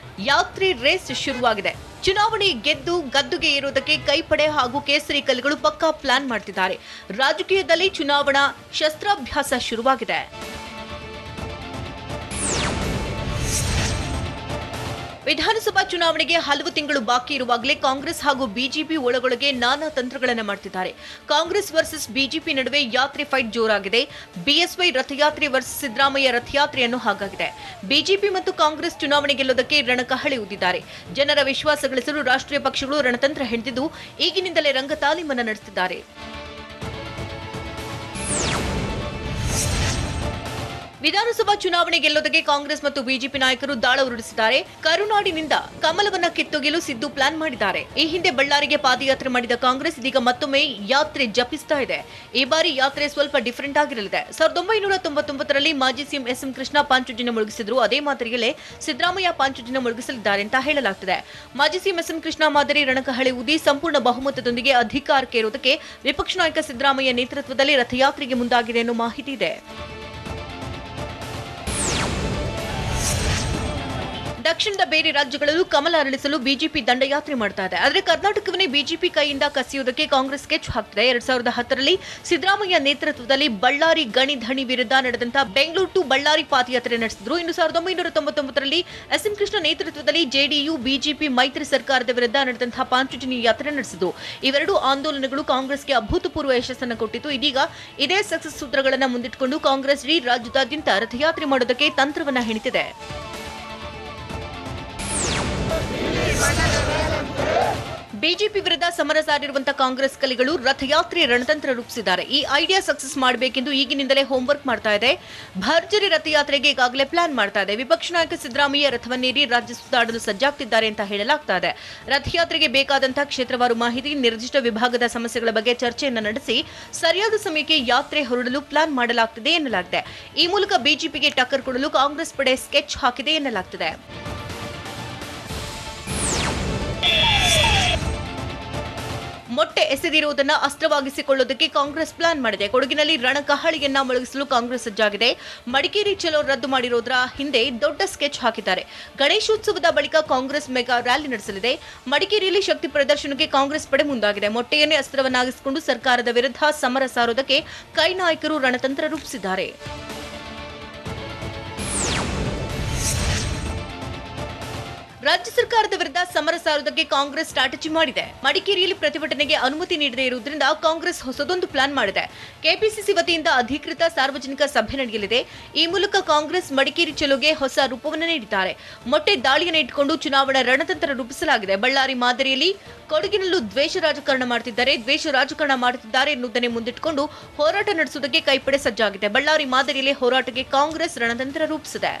ಯಾತ್ರೆ ರೇಸ್ ಶುರುವಾಗಿದೆ. ಚುನಾವಣೆ ಗೆದ್ದು ಗದ್ದುಗೆ ಏರುವುದಕ್ಕೆ ಕೈಪಡೆ ಹಾಗೂ ಕೇಸರಿ ಕಲ್ಗಳು ಪಕ್ಕಾ ಪ್ಲಾನ್ ಮಾಡ್ತಿದ್ದಾರೆ. ರಾಜಕೀಯದಲ್ಲಿ ಚುನಾವಣಾ ಶಸ್ತ್ರಾಭ್ಯಾಸ ಶುರುವಾಗಿದೆ. ವಿಧಾನಸಭಾ ಚುನಾವಣೆಗೆ ಹಲವು ತಿಂಗಳು ಬಾಕಿ ಇರುವಾಗಲೇ ಕಾಂಗ್ರೆಸ್ ಹಾಗೂ ಬಿಜೆಪಿ ಒಳಗೊಳಗೆ ನಾನಾ ತಂತ್ರಗಳನ್ನು ಮಾಡ್ತಿದ್ದಾರೆ. ಕಾಂಗ್ರೆಸ್ ವರ್ಸಸ್ ಬಿಜೆಪಿ ನಡುವೆ ಯಾತ್ರೆ ಫೈಟ್ ಜೋರಾಗಿದೆ. ಬಿಎಸ್ವೈ ರಥಯಾತ್ರೆ ವರ್ಸಸ್ ಸಿದ್ದರಾಮಯ್ಯ ರಥಯಾತ್ರೆಯನ್ನು ಹಾಗಾಗಿದೆ. ಬಿಜೆಪಿ ಮತ್ತು ಕಾಂಗ್ರೆಸ್ ಚುನಾವಣೆ ಗೆಲ್ಲೋದಕ್ಕೆ ರಣಕಹಳೆ ಊದಿದ್ದಾರೆ. ಜನರ ವಿಶ್ವಾಸ ಗಳಿಸಲು ರಾಷ್ಟ್ರೀಯ ಪಕ್ಷಗಳು ರಣತಂತ್ರ ಹೆಣೆದಿದ್ದು ಈಗಿನಿಂದಲೇ ರಂಗ ತಾಲೀಮನ್ನು ನಡೆಸುತ್ತಿದ್ದಾರೆ. ವಿಧಾನಸಭಾ ಚುನಾವಣೆ ಗೆಲ್ಲೋದಕ್ಕೆ ಕಾಂಗ್ರೆಸ್ ಮತ್ತು ಬಿಜೆಪಿ ನಾಯಕರು ದಾಳ ಉರುಳಿಸಿದ್ದಾರೆ. ಕರುನಾಡಿನಿಂದ ಕಮಲವನ್ನ ಕಿತ್ತೊಗೆಯಲು ಸಿದ್ದು ಪ್ಲಾನ್ ಮಾಡಿದ್ದಾರೆ. ಈ ಹಿಂದೆ ಬಳ್ಳಾರಿಗೆ ಪಾದಯಾತ್ರೆ ಮಾಡಿದ ಕಾಂಗ್ರೆಸ್ ಇದೀಗ ಮತ್ತೊಮ್ಮೆ ಯಾತ್ರೆ ಜಪಿಸ್ತಾ ಇದೆ. ಈ ಬಾರಿ ಯಾತ್ರೆ ಸ್ವಲ್ಪ ಡಿಫರೆಂಟ್ ಆಗಿರಲಿದೆ. 1999ರಲ್ಲಿ ಮಾಜಿ ಸಿಎಂ ಎಸ್ ಎಂ ಕೃಷ್ಣ ಪಾಂಚುಜಿನ ಮುಳುಗಿಸಿದ್ರು. ಅದೇ ಮಾದರಿಯಲ್ಲೇ ಸಿದ್ದರಾಮಯ್ಯ ಪಾಂಚುಜಿನ ಮುಳುಗಿಸಲಿದ್ದಾರೆ ಅಂತ ಹೇಳಲಾಗ್ತಿದೆ. ಮಾಜಿ ಸಿಎಂ ಎಸ್ ಎಂ ಕೃಷ್ಣ ಮಾದರಿ ರಣಕಹಳೆ ಊದಿ ಸಂಪೂರ್ಣ ಬಹುಮತದೊಂದಿಗೆ ಅಧಿಕಾರಕ್ಕೇರುವುದಕ್ಕೆ ವಿಪಕ್ಷ ನಾಯಕ ಸಿದ್ದರಾಮಯ್ಯ ನೇತೃತ್ವದಲ್ಲಿ ರಥಯಾತ್ರೆಗೆ ಮುಂದಾಗಿದೆ ಅನ್ನೋ ಮಾಹಿತಿ ಇದೆ. ದಕ್ಷಿಣದ ಬೇರೆ ರಾಜ್ಯಗಳಲ್ಲೂ ಕಮಲ ಅರಳಿಸಲು ಬಿಜೆಪಿ ದಂಡಯಾತ್ರೆ ಮಾಡ್ತಾ ಇದೆ. ಆದರೆ ಕರ್ನಾಟಕವನ್ನೇ ಬಿಜೆಪಿ ಕೈಯಿಂದ ಕಸಿಯುವುದಕ್ಕೆ ಕಾಂಗ್ರೆಸ್ ಸ್ಕೆಚ್ ಹಾಕ್ತಿದೆ. 2010ರಲ್ಲಿ ಸಿದ್ದರಾಮಯ್ಯ ನೇತೃತ್ವದಲ್ಲಿ ಬಳ್ಳಾರಿ ಗಣಿ ಧಣಿ ವಿರುದ್ಧ ನಡೆದಂತಹ ಬೆಂಗಳೂರು ಟು ಬಳ್ಳಾರಿ ಪಾದಯಾತ್ರೆ ನಡೆಸಿದ್ರು. ಇನ್ನು 1999ರಲ್ಲಿ ಎಸ್ ಎಂ ಕೃಷ್ಣ ನೇತೃತ್ವದಲ್ಲಿ ಜೆಡಿಯು ಬಿಜೆಪಿ ಮೈತ್ರಿ ಸರ್ಕಾರದ ವಿರುದ್ಧ ನಡೆದಂತಹ ಪಾಂಚುಜಿನಿ ಯಾತ್ರೆ ನಡೆಸಿದ್ರು. ಇವೆರಡೂ ಆಂದೋಲನಗಳು ಕಾಂಗ್ರೆಸ್ಗೆ ಅಭೂತಪೂರ್ವ ಯಶಸ್ಸನ್ನು ಕೊಟ್ಟಿತ್ತು. ಇದೀಗ ಇದೇ ಸಕ್ಸಸ್ ಸೂತ್ರಗಳನ್ನು ಮುಂದಿಟ್ಟುಕೊಂಡು ಕಾಂಗ್ರೆಸ್ ಇಡೀ ರಾಜ್ಯದಾದ್ಯಂತ ರಥಯಾತ್ರೆ ಮಾಡೋದಕ್ಕೆ ತಂತ್ರವನ್ನ ಹೆಣಿತಿದೆ. ಬಿಜೆಪಿ ವಿರುದ್ಧ ಸಮರ ಸಾರಿರುವಂತಹ ಕಾಂಗ್ರೆಸ್ ಕಲಿಗಳು ರಥಯಾತ್ರೆ ರಣತಂತ್ರ ರೂಪಿಸಿದ್ದಾರೆ. ಈ ಐಡಿಯಾ ಸಕ್ಸಸ್ ಮಾಡಬೇಕೆಂದು ಈಗಿನಿಂದಲೇ ಹೋಂವರ್ಕ್ ಮಾಡ್ತಾ ಇದೆ. ಭರ್ಜರಿ ರಥಯಾತ್ರೆಗೆ ಈಗಾಗಲೇ ಪ್ಲಾನ್ ಮಾಡ್ತಾ ಇದೆ. ವಿಪಕ್ಷ ನಾಯಕ ಸಿದ್ದರಾಮಯ್ಯ ರಥವನ್ನೇರಿ ರಾಜ್ಯ ಸುತ್ತಾಡಲು ಸಜ್ಜಾಗ್ತಿದ್ದಾರೆ ಅಂತ ಹೇಳಲಾಗ್ತಾ ಇದೆ. ರಥಯಾತ್ರೆಗೆ ಬೇಕಾದಂತಹ ಕ್ಷೇತ್ರವಾರು ಮಾಹಿತಿ, ನಿರ್ದಿಷ್ಟ ವಿಭಾಗದ ಸಮಸ್ಯೆಗಳ ಬಗ್ಗೆ ಚರ್ಚೆಯನ್ನು ನಡೆಸಿ ಸರಿಯಾದ ಸಮಯಕ್ಕೆ ಯಾತ್ರೆ ಹೊರಡಲು ಪ್ಲಾನ್ ಮಾಡಲಾಗ್ತಿದೆ ಎನ್ನಲಾಗಿದೆ. ಈ ಮೂಲಕ ಬಿಜೆಪಿಗೆ ಟಕ್ಕರ್ ಕೊಡಲು ಕಾಂಗ್ರೆಸ್ ಪಡೆ ಸ್ಕೆಚ್ ಹಾಕಿದೆ ಎನ್ನಲಾಗ್ತಿದೆ. ಮೊಟ್ಟೆ ಎಸೆದಿರುವುದನ್ನ ಅಸ್ತ್ರವಾಗಿಸಿಕೊಳ್ಳುವುದಕ್ಕೆ ಕಾಂಗ್ರೆಸ್ ಪ್ಲಾನ್ ಮಾಡಿದೆ. ಕೊಡಗಿನಲ್ಲಿ ರಣಕಹಳಿಯನ್ನ ಮೊಳಗಿಸಲು ಕಾಂಗ್ರೆಸ್ ಸಜ್ಜಾಗಿದೆ. ಮಡಿಕೇರಿ ಚಲೋ ರದ್ದು ಮಾಡಿರೋದ್ರ ಹಿಂದೆ ದೊಡ್ಡ ಸ್ಕೆಚ್ ಹಾಕಿದ್ದಾರೆ. ಗಣೇಶೋತ್ಸವದ ಬಳಿಕ ಕಾಂಗ್ರೆಸ್ ಮೆಗಾ ರ್ಯಾಲಿ ನಡೆಸಲಿದೆ. ಮಡಿಕೇರಿಯಲ್ಲಿ ಶಕ್ತಿ ಪ್ರದರ್ಶನಕ್ಕೆ ಕಾಂಗ್ರೆಸ್ ಪಡೆ ಮುಂದಾಗಿದೆ. ಮೊಟ್ಟೆಯನ್ನೇ ಅಸ್ತ್ರವನ್ನಾಗಿಸಿಕೊಂಡು ಸರ್ಕಾರದ ವಿರುದ್ಧ ಸಮರ ಸಾರೋದಕ್ಕೆ ಕೈ ನಾಯಕರು ರಣತಂತ್ರ ರೂಪಿಸಿದ್ದಾರೆ. ರಾಜ್ಯ ಸರ್ಕಾರದ ವಿರುದ್ಧ ಸಮರ ಸಾರುವುದಕ್ಕೆ ಕಾಂಗ್ರೆಸ್ ಸ್ಟ್ರಾಟಜಿ ಮಾಡಿದೆ. ಮಡಿಕೇರಿಯಲ್ಲಿ ಪ್ರತಿಭಟನೆಗೆ ಅನುಮತಿ ನೀಡದೇ ಇರುವುದರಿಂದ ಕಾಂಗ್ರೆಸ್ ಹೊಸದೊಂದು ಪ್ಲಾನ್ ಮಾಡಿದೆ. ಕೆಪಿಸಿಸಿ ವತಿಯಿಂದ ಅಧಿಕೃತ ಸಾರ್ವಜನಿಕ ಸಭೆ ನಡೆಯಲಿದೆ. ಈ ಮೂಲಕ ಕಾಂಗ್ರೆಸ್ ಮಡಿಕೇರಿ ಚಲೋಗೆ ಹೊಸ ರೂಪವನ್ನು ನೀಡಿದ್ದಾರೆ. ಮೊಟ್ಟೆ ದಾಳಿಯನ್ನು ಇಟ್ಟುಕೊಂಡು ಚುನಾವಣಾ ರಣತಂತ್ರ ರೂಪಿಸಲಾಗಿದೆ. ಬಳ್ಳಾರಿ ಮಾದರಿಯಲ್ಲಿ ಕೊಡಗಿನಲ್ಲೂ ದ್ವೇಷ ರಾಜಕಾರಣ ಮಾಡುತ್ತಿದ್ದಾರೆ ಎನ್ನುವುದನ್ನೇ ಮುಂದಿಟ್ಟುಕೊಂಡು ಹೋರಾಟ ನಡೆಸುವುದಕ್ಕೆ ಕೈಪಡೆ ಸಜ್ಜಾಗಿದೆ. ಬಳ್ಳಾರಿ ಮಾದರಿಯಲ್ಲಿ ಹೋರಾಟಕ್ಕೆ ಕಾಂಗ್ರೆಸ್ ರಣತಂತ್ರ ರೂಪಿಸಿದೆ.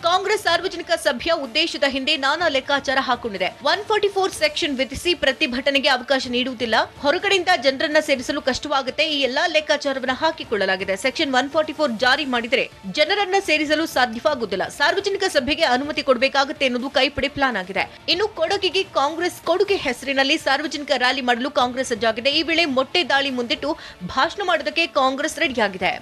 ಕಾಂಗ್ರೆಸ್ ಸಾರ್ವಜನಿಕ ಸಭೆಯ ಉದ್ದೇಶದ ಹಿಂದೆ ನಾನಾ ಲೆಕ್ಕಾಚಾರ ಹಾಕೊಂಡಿದೆ. 144 ಸೆಕ್ಷನ್ ವಿಧಿಸಿ ಪ್ರತಿಭಟನೆಗೆ ಅವಕಾಶ ನೀಡುವುದಿಲ್ಲ. ಹೊರಗಡೆಯಿಂದ ಜನರನ್ನ ಸೇರಿಸಲು ಕಷ್ಟವಾಗುತ್ತೆ. ಈ ಎಲ್ಲಾ ಲೆಕ್ಕಾಚಾರವನ್ನು ಹಾಕಿಕೊಳ್ಳಲಾಗಿದೆ. ಸೆಕ್ಷನ್ 144 ಜಾರಿ ಮಾಡಿದರೆ ಜನರನ್ನ ಸೇರಿಸಲು ಸಾಧ್ಯವಾಗುವುದಿಲ್ಲ. ಸಾರ್ವಜನಿಕ ಸಭೆಗೆ ಅನುಮತಿ ಕೊಡಬೇಕಾಗುತ್ತೆ ಎನ್ನುವುದು ಕೈಪಡೆ ಪ್ಲಾನ್ ಆಗಿದೆ. ಇನ್ನು ಕೊಡಗಿಗೆ ಕಾಂಗ್ರೆಸ್ ಕೊಡುಗೆ ಹೆಸರಿನಲ್ಲಿ ಸಾರ್ವಜನಿಕ ರ್ಯಾಲಿ ಮಾಡಲು ಕಾಂಗ್ರೆಸ್ ಸಜ್ಜಾಗಿದೆ. ಈ ವೇಳೆ ಮೊಟ್ಟೆ ದಾಳಿ ಮುಂದಿಟ್ಟು ಭಾಷಣ ಮಾಡೋದಕ್ಕೆ ಕಾಂಗ್ರೆಸ್ ರೆಡಿಯಾಗಿದೆ.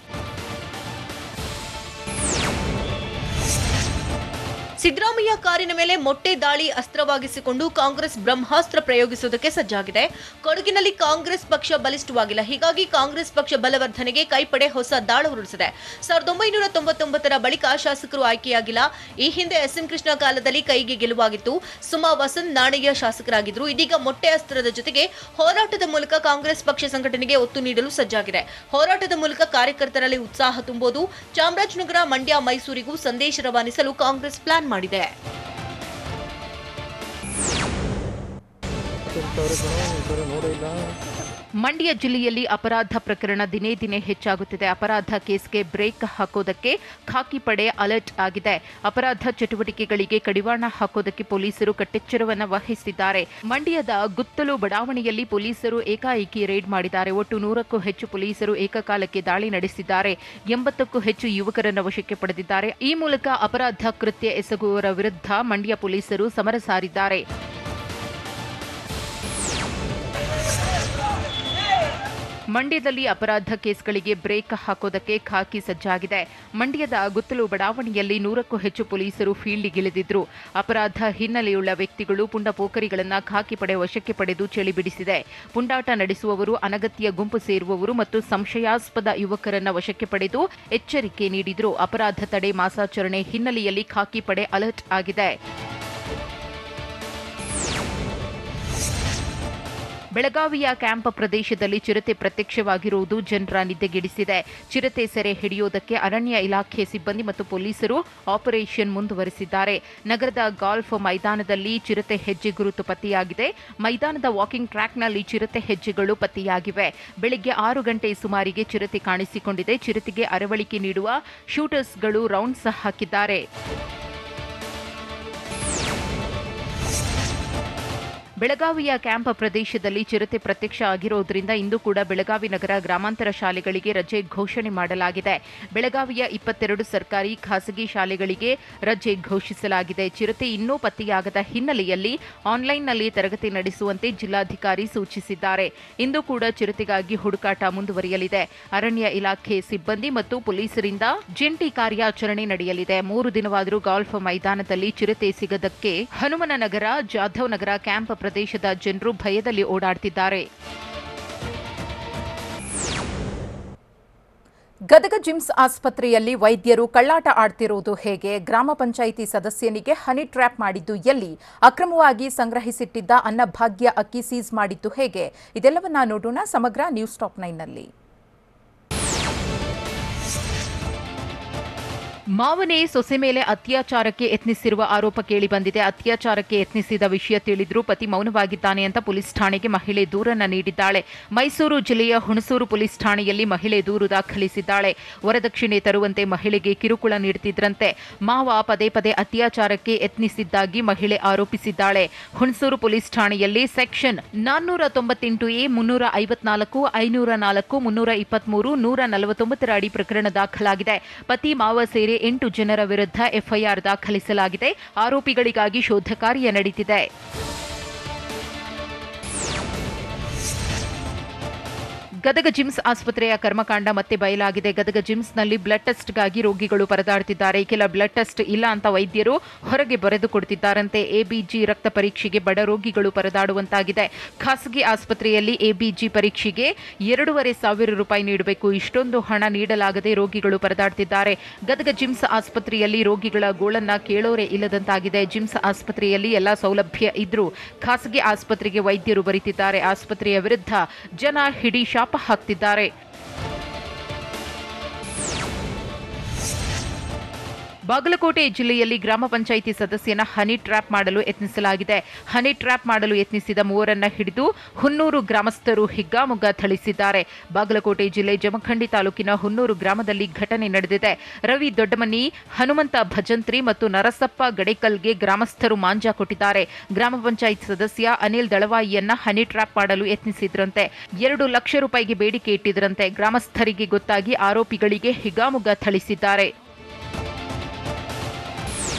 ಸಿದ್ದರಾಮಯ್ಯ ಕಾರಿನ ಮೇಲೆ ಮೊಟ್ಟೆ ದಾಳಿ ಅಸ್ತ್ರವಾಗಿಸಿಕೊಂಡು ಕಾಂಗ್ರೆಸ್ ಬ್ರಹ್ಮಾಸ್ತ್ರ ಪ್ರಯೋಗಿಸುವುದಕ್ಕೆ ಸಜ್ಜಾಗಿದೆ. ಕೊಡಗಿನಲ್ಲಿ ಕಾಂಗ್ರೆಸ್ ಪಕ್ಷ ಬಲಿಷ್ಠವಾಗಿಲ್ಲ, ಹೀಗಾಗಿ ಕಾಂಗ್ರೆಸ್ ಪಕ್ಷ ಬಲವರ್ಧನೆಗೆ ಕೈಪಡೆ ಹೊಸ ದಾಳ ಉರುಳಿಸಿದೆ. 1999ರ ಬಳಿಕ ಶಾಸಕರು ಆಯ್ಕೆಯಾಗಿಲ್ಲ. ಈ ಹಿಂದೆ ಎಸ್ಎಂ ಕೃಷ್ಣ ಕಾಲದಲ್ಲಿ ಕೈಗೆ ಗೆಲುವಾಗಿತ್ತು. ಸುಮಾ ವಸಂತ್ ನಾಣಯ್ಯ ಶಾಸಕರಾಗಿದ್ರು. ಇದೀಗ ಮೊಟ್ಟೆ ಅಸ್ತ್ರದ ಜೊತೆಗೆ ಹೋರಾಟದ ಮೂಲಕ ಕಾಂಗ್ರೆಸ್ ಪಕ್ಷ ಸಂಘಟನೆಗೆ ಒತ್ತು ನೀಡಲು ಸಜ್ಜಾಗಿದೆ. ಹೋರಾಟದ ಮೂಲಕ ಕಾರ್ಯಕರ್ತರಲ್ಲಿ ಉತ್ಸಾಹ ತುಂಬುವುದು, ಚಾಮರಾಜನಗರ, ಮಂಡ್ಯ, ಮೈಸೂರಿಗೂ ಸಂದೇಶ ರವಾನಿಸಲು ಕಾಂಗ್ರೆಸ್ ಪ್ಲಾನ್ ಮಾಡಿದೆ. ಮಂಡ್ಯ ಜಿಲ್ಲೆಯಲ್ಲಿ ಅಪರಾಧ ಪ್ರಕರಣ ದಿನೇ ದಿನೇ ಹೆಚ್ಚಾಗುತ್ತಿದೆ. ಅಪರಾಧ ಕೇಸ್ಗೆ ಬ್ರೇಕ್ ಹಾಕೋದಕ್ಕೆ ಖಾಕಿ ಪಡೆ ಅಲರ್ಟ್ ಆಗಿದೆ. ಅಪರಾಧ ಚಟುವಟಿಕೆಗಳಿಗೆ ಕಡಿವಾಣ ಹಾಕೋದಕ್ಕೆ ಪೊಲೀಸರು ಕಟ್ಟೆಚ್ಚರವನ್ನು ವಹಿಸಿದ್ದಾರೆ. ಮಂಡ್ಯದ ಗುತ್ತಲು ಬಡಾವಣೆಯಲ್ಲಿ ಪೊಲೀಸರು ಏಕಾಏಕಿ ರೇಡ್ ಮಾಡಿದ್ದಾರೆ. ಒಟ್ಟು 100ಕ್ಕೂ ಹೆಚ್ಚು ಪೊಲೀಸರು ಏಕಕಾಲಕ್ಕೆ ದಾಳಿ ನಡೆಸಿದ್ದಾರೆ. 80ಕ್ಕೂ ಹೆಚ್ಚು ಯುವಕರನ್ನು ವಶಕ್ಕೆ ಪಡೆದಿದ್ದಾರೆ. ಈ ಮೂಲಕ ಅಪರಾಧ ಕೃತ್ಯ ಎಸಗುವವರ ವಿರುದ್ಧ ಮಂಡ್ಯ ಪೊಲೀಸರು ಸಮರ ಸಾರಿದ್ದಾರೆ. ಮಂಡ್ಯದಲ್ಲಿ ಅಪರಾಧ ಕೇಸ್ಗಳಿಗೆ ಬ್ರೇಕ್ ಹಾಕೋದಕ್ಕೆ ಖಾಕಿ ಸಜ್ಜಾಗಿದೆ. ಮಂಡ್ಯದ ಗುತ್ತಲು ಬಡಾವಣೆಯಲ್ಲಿ 100ಕ್ಕೂ ಹೆಚ್ಚು ಪೊಲೀಸರು ಫೀಲ್ಡ್ಗಿಳಿದಿದ್ರು. ಅಪರಾಧ ಹಿನ್ನೆಲೆಯುಳ್ಳ ವ್ಯಕ್ತಿಗಳು ಪುಂಡಪೋಖರಿಗಳನ್ನು ಖಾಕಿ ಪಡೆ ವಶಕ್ಕೆ ಪಡೆದು ಚಳಿಬಿಡಿಸಿದೆ. ಪುಂಡಾಟ ನಡೆಸುವವರು, ಅನಗತ್ಯ ಗುಂಪು ಸೇರುವವರು ಮತ್ತು ಸಂಶಯಾಸ್ಪದ ಯುವಕರನ್ನು ವಶಕ್ಕೆ ಪಡೆದು ಎಚ್ಚರಿಕೆ ನೀಡಿದ್ರು. ಅಪರಾಧ ತಡೆ ಮಾಸಾಚರಣೆ ಹಿನ್ನೆಲೆಯಲ್ಲಿ ಖಾಕಿ ಪಡೆ ಅಲರ್ಟ್ ಆಗಿದೆ. ಬೆಳಗಾವಿಯ ಕ್ಯಾಂಪ್ ಪ್ರದೇಶದಲ್ಲಿ ಚಿರತೆ ಪ್ರತ್ಯಕ್ಷವಾಗಿರುವುದು ಜನರ ನಿದ್ದೆಗೆಡಿಸಿದೆ. ಚಿರತೆ ಸೆರೆ ಹಿಡಿಯುವುದಕ್ಕೆ ಅರಣ್ಯ ಇಲಾಖೆ ಸಿಬ್ಬಂದಿ ಮತ್ತು ಪೊಲೀಸರು ಆಪರೇಷನ್ ಮುಂದುವರೆಸಿದ್ದಾರೆ. ನಗರದ ಗಾಲ್ಫ್ ಮೈದಾನದಲ್ಲಿ ಚಿರತೆ ಹೆಜ್ಜೆ ಗುರುತು ಪತ್ತೆಯಾಗಿದೆ. ಮೈದಾನದ ವಾಕಿಂಗ್ ಟ್ರ್ಯಾಕ್ನಲ್ಲಿ ಚಿರತೆ ಹೆಜ್ಜೆಗಳು ಪತ್ತೆಯಾಗಿವೆ. ಬೆಳಗ್ಗೆ 6 ಗಂಟೆ ಸುಮಾರಿಗೆ ಚಿರತೆ ಕಾಣಿಸಿಕೊಂಡಿದೆ. ಚಿರತೆಗೆ ಅರವಳಿಕೆ ನೀಡುವ ಶೂಟರ್ಸ್ಗಳು ರೌಂಡ್ಸ್ ಹಾಕಿದ್ದಾರೆ. ಬೆಳಗಾವಿಯ ಕ್ಯಾಂಪ್ ಪ್ರದೇಶದಲ್ಲಿ ಚಿರತೆ ಪ್ರತ್ಯಕ್ಷ ಆಗಿರುವುದರಿಂದ ಇಂದು ಕೂಡ ಬೆಳಗಾವಿ ನಗರ ಗ್ರಾಮಾಂತರ ಶಾಲೆಗಳಿಗೆ ರಜೆ ಘೋಷಣೆ ಮಾಡಲಾಗಿದೆ. ಬೆಳಗಾವಿಯ 22 ಸರ್ಕಾರಿ ಖಾಸಗಿ ಶಾಲೆಗಳಿಗೆ ರಜೆ ಘೋಷಿಸಲಾಗಿದೆ. ಚಿರತೆ ಇನ್ನೂ ಪತ್ತೆಯಾಗದ ಹಿನ್ನೆಲೆಯಲ್ಲಿ ಆನ್ಲೈನ್ನಲ್ಲಿ ತರಗತಿ ನಡೆಸುವಂತೆ ಜಿಲ್ಲಾಧಿಕಾರಿ ಸೂಚಿಸಿದ್ದಾರೆ. ಇಂದು ಕೂಡ ಚಿರತೆಗಾಗಿ ಹುಡುಕಾಟ ಮುಂದುವರಿಯಲಿದೆ. ಅರಣ್ಯ ಇಲಾಖೆ ಸಿಬ್ಬಂದಿ ಮತ್ತು ಪೊಲೀಸರಿಂದ ಜಂಟಿ ಕಾರ್ಯಾಚರಣೆ ನಡೆಯಲಿದೆ. 3 ದಿನವಾದರೂ ಗಾಲ್ಫ್ ಮೈದಾನದಲ್ಲಿ ಚಿರತೆ ಸಿಗದಕ್ಕೆ ಹನುಮನನಗರ, ಜಾಧವ್ ನಗರ ಕ್ಯಾಂಪ್ ಪ್ರದೇಶದ ಜನರು ಭಯದಲ್ಲಿ ಓಡಾಡ್ತಿದ್ದಾರೆ. ಗದಗ ಜಿಮ್ಸ್ ಆಸ್ಪತ್ರೆಯಲ್ಲಿ ವೈದ್ಯರು ಕಳ್ಳಾಟ ಆಡ್ತಿರುವುದು ಹೇಗೆ? ಗ್ರಾಮ ಪಂಚಾಯಿತಿ ಸದಸ್ಯನಿಗೆ ಹನಿ ಟ್ರ್ಯಾಪ್ ಮಾಡಿದ್ದು ಎಲ್ಲಿ? ಅಕ್ರಮವಾಗಿ ಸಂಗ್ರಹಿಸಿಟ್ಟಿದ್ದ ಅನ್ನಭಾಗ್ಯ ಅಕ್ಕಿ ಸೀಸ್ ಮಾಡಿದ್ದು ಹೇಗೆ? ಇದೆಲ್ಲವನ್ನ ನೋಡೋಣ ಸಮಗ್ರ ನ್ಯೂಸ್ ಟಾಪ್ 9ನಲ್ಲಿ. ಮಾವನೇ ಸೊಸೆ ಮೇಲೆ ಅತ್ಯಾಚಾರಕ್ಕೆ ಯತ್ನಿಸಿರುವ ಆರೋಪ ಕೇಳಿಬಂದಿದೆ. ಅತ್ಯಾಚಾರಕ್ಕೆ ಯತ್ನಿಸಿದ ವಿಷಯ ತಿಳಿದ್ರೂ ಪತಿ ಮೌನವಾಗಿದ್ದಾನೆ ಅಂತ ಪೊಲೀಸ್ ಠಾಣೆಗೆ ಮಹಿಳೆ ದೂರನ್ನ ನೀಡಿದ್ದಾಳೆ. ಮೈಸೂರು ಜಿಲ್ಲೆಯ ಹುಣಸೂರು ಪೊಲೀಸ್ ಠಾಣೆಯಲ್ಲಿ ಮಹಿಳೆ ದೂರು ದಾಖಲಿಸಿದ್ದಾಳೆ. ವರದಕ್ಷಿಣೆ ತರುವಂತೆ ಮಹಿಳೆಗೆ ಕಿರುಕುಳ ನೀಡುತ್ತಿದ್ರಂತೆ. ಮಾವ ಪದೇ ಪದೇ ಅತ್ಯಾಚಾರಕ್ಕೆ ಯತ್ನಿಸಿದ್ದಾಗಿ ಮಹಿಳೆ ಆರೋಪಿಸಿದ್ದಾಳೆ. ಹುಣಸೂರು ಪೊಲೀಸ್ ಠಾಣೆಯಲ್ಲಿ ಸೆಕ್ಷನ್ 498A, 354, 504, 323, 149 ಅಡಿ ಪ್ರಕರಣ ದಾಖಲಾಗಿದೆ. ಪತಿ ಮಾವ ಸೇರಿ 8 ಜನರ ವಿರುದ್ಧ ಎಫ್ಐಆರ್ ದಾಖಲಿಸಲಾಗಿದೆ. ಆರೋಪಿಗಳಿಗಾಗಿ ಶೋಧ ಕಾರ್ಯ ನಡೆದಿದೆ. ಗದಗ ಜಿಮ್ಸ್ ಆಸ್ಪತ್ರೆಯ ಕರ್ಮಕಾಂಡ ಮತ್ತೆ ಬಯಲಾಗಿದೆ. ಗದಗ ಜಿಮ್ಸ್ನಲ್ಲಿ ಬ್ಲಡ್ ಟೆಸ್ಟ್ಗಾಗಿ ರೋಗಿಗಳು ಪರದಾಡುತ್ತಿದ್ದಾರೆ. ಕೆಲ ಬ್ಲಡ್ ಟೆಸ್ಟ್ ಇಲ್ಲ ಅಂತ ವೈದ್ಯರು ಹೊರಗೆ ಬರೆದು ಕೊಡುತ್ತಿದ್ದಾರಂತೆ. ಎಬಿಜಿ ರಕ್ತ ಪರೀಕ್ಷೆಗೆ ಬಡ ರೋಗಿಗಳು ಪರದಾಡುವಂತಾಗಿದೆ. ಖಾಸಗಿ ಆಸ್ಪತ್ರೆಯಲ್ಲಿ ಎಬಿಜಿ ಪರೀಕ್ಷೆಗೆ 2,500 ರೂಪಾಯಿ ನೀಡಬೇಕು. ಇಷ್ಟೊಂದು ಹಣ ನೀಡಲಾಗದೆ ರೋಗಿಗಳು ಪರದಾಡುತ್ತಿದ್ದಾರೆ. ಗದಗ ಜಿಮ್ಸ್ ಆಸ್ಪತ್ರೆಯಲ್ಲಿ ರೋಗಿಗಳ ಗೋಳನ್ನ ಕೇಳೋರೆ ಇಲ್ಲದಂತಾಗಿದೆ. ಜಿಮ್ಸ್ ಆಸ್ಪತ್ರೆಯಲ್ಲಿ ಎಲ್ಲಾ ಸೌಲಭ್ಯ ಇದ್ರೂ ಖಾಸಗಿ ಆಸ್ಪತ್ರೆಗೆ ವೈದ್ಯರು ಬರೀತಿದ್ದಾರೆ. ಆಸ್ಪತ್ರೆಯ ವಿರುದ್ಧ ಜನ ಹಿಡಿ ಶಾಪ ಹಾಕ್ತಿದ್ದಾರೆ. ಬಾಗಲಕೋಟೆ ಜಿಲ್ಲೆಯಲ್ಲಿ ಗ್ರಾಮ ಪಂಚಾಯಿತಿ ಸದಸ್ಯನ ಹನಿ ಟ್ರ್ಯಾಪ್ ಮಾಡಲು ಯತ್ನಿಸಲಾಗಿದೆ. ಹನಿ ಟ್ರ್ಯಾಪ್ ಮಾಡಲು ಯತ್ನಿಸಿದ 3ರನ್ನ ಹಿಡಿದು ಹುನ್ನೂರು ಗ್ರಾಮಸ್ಥರು ಹಿಗ್ಗಾಮುಗ್ಗಾ ಥಳಿಸಿದ್ದಾರೆ. ಬಾಗಲಕೋಟೆ ಜಿಲ್ಲೆ ಜಮಖಂಡಿ ತಾಲೂಕಿನ ಹುನ್ನೂರು ಗ್ರಾಮದಲ್ಲಿ ಘಟನೆ ನಡೆದಿದೆ. ರವಿ ದೊಡ್ಡಮನಿ, ಹನುಮಂತ ಭಜಂತ್ರಿ ಮತ್ತು ನರಸಪ್ಪ ಗಡೇಕಲ್ಗೆ ಗ್ರಾಮಸ್ಥರು ಮಾಂಜಾ ಕೊಟ್ಟಿದ್ದಾರೆ. ಗ್ರಾಮ ಪಂಚಾಯತ್ ಸದಸ್ಯ ಅನಿಲ್ ದಳವಾಯಿಯನ್ನ ಹನಿ ಟ್ರ್ಯಾಪ್ ಮಾಡಲು ಯತ್ನಿಸಿದ್ರಂತೆ. 2 ಲಕ್ಷ ರೂಪಾಯಿಗೆ ಬೇಡಿಕೆ ಇಟ್ಟಿದ್ರಂತೆ. ಗ್ರಾಮಸ್ಥರಿಗೆ ಗೊತ್ತಾಗಿ ಆರೋಪಿಗಳಿಗೆ ಹಿಗ್ಗಾಮುಗ್ಗಾ ಥಳಿಸಿದ್ದಾರೆ.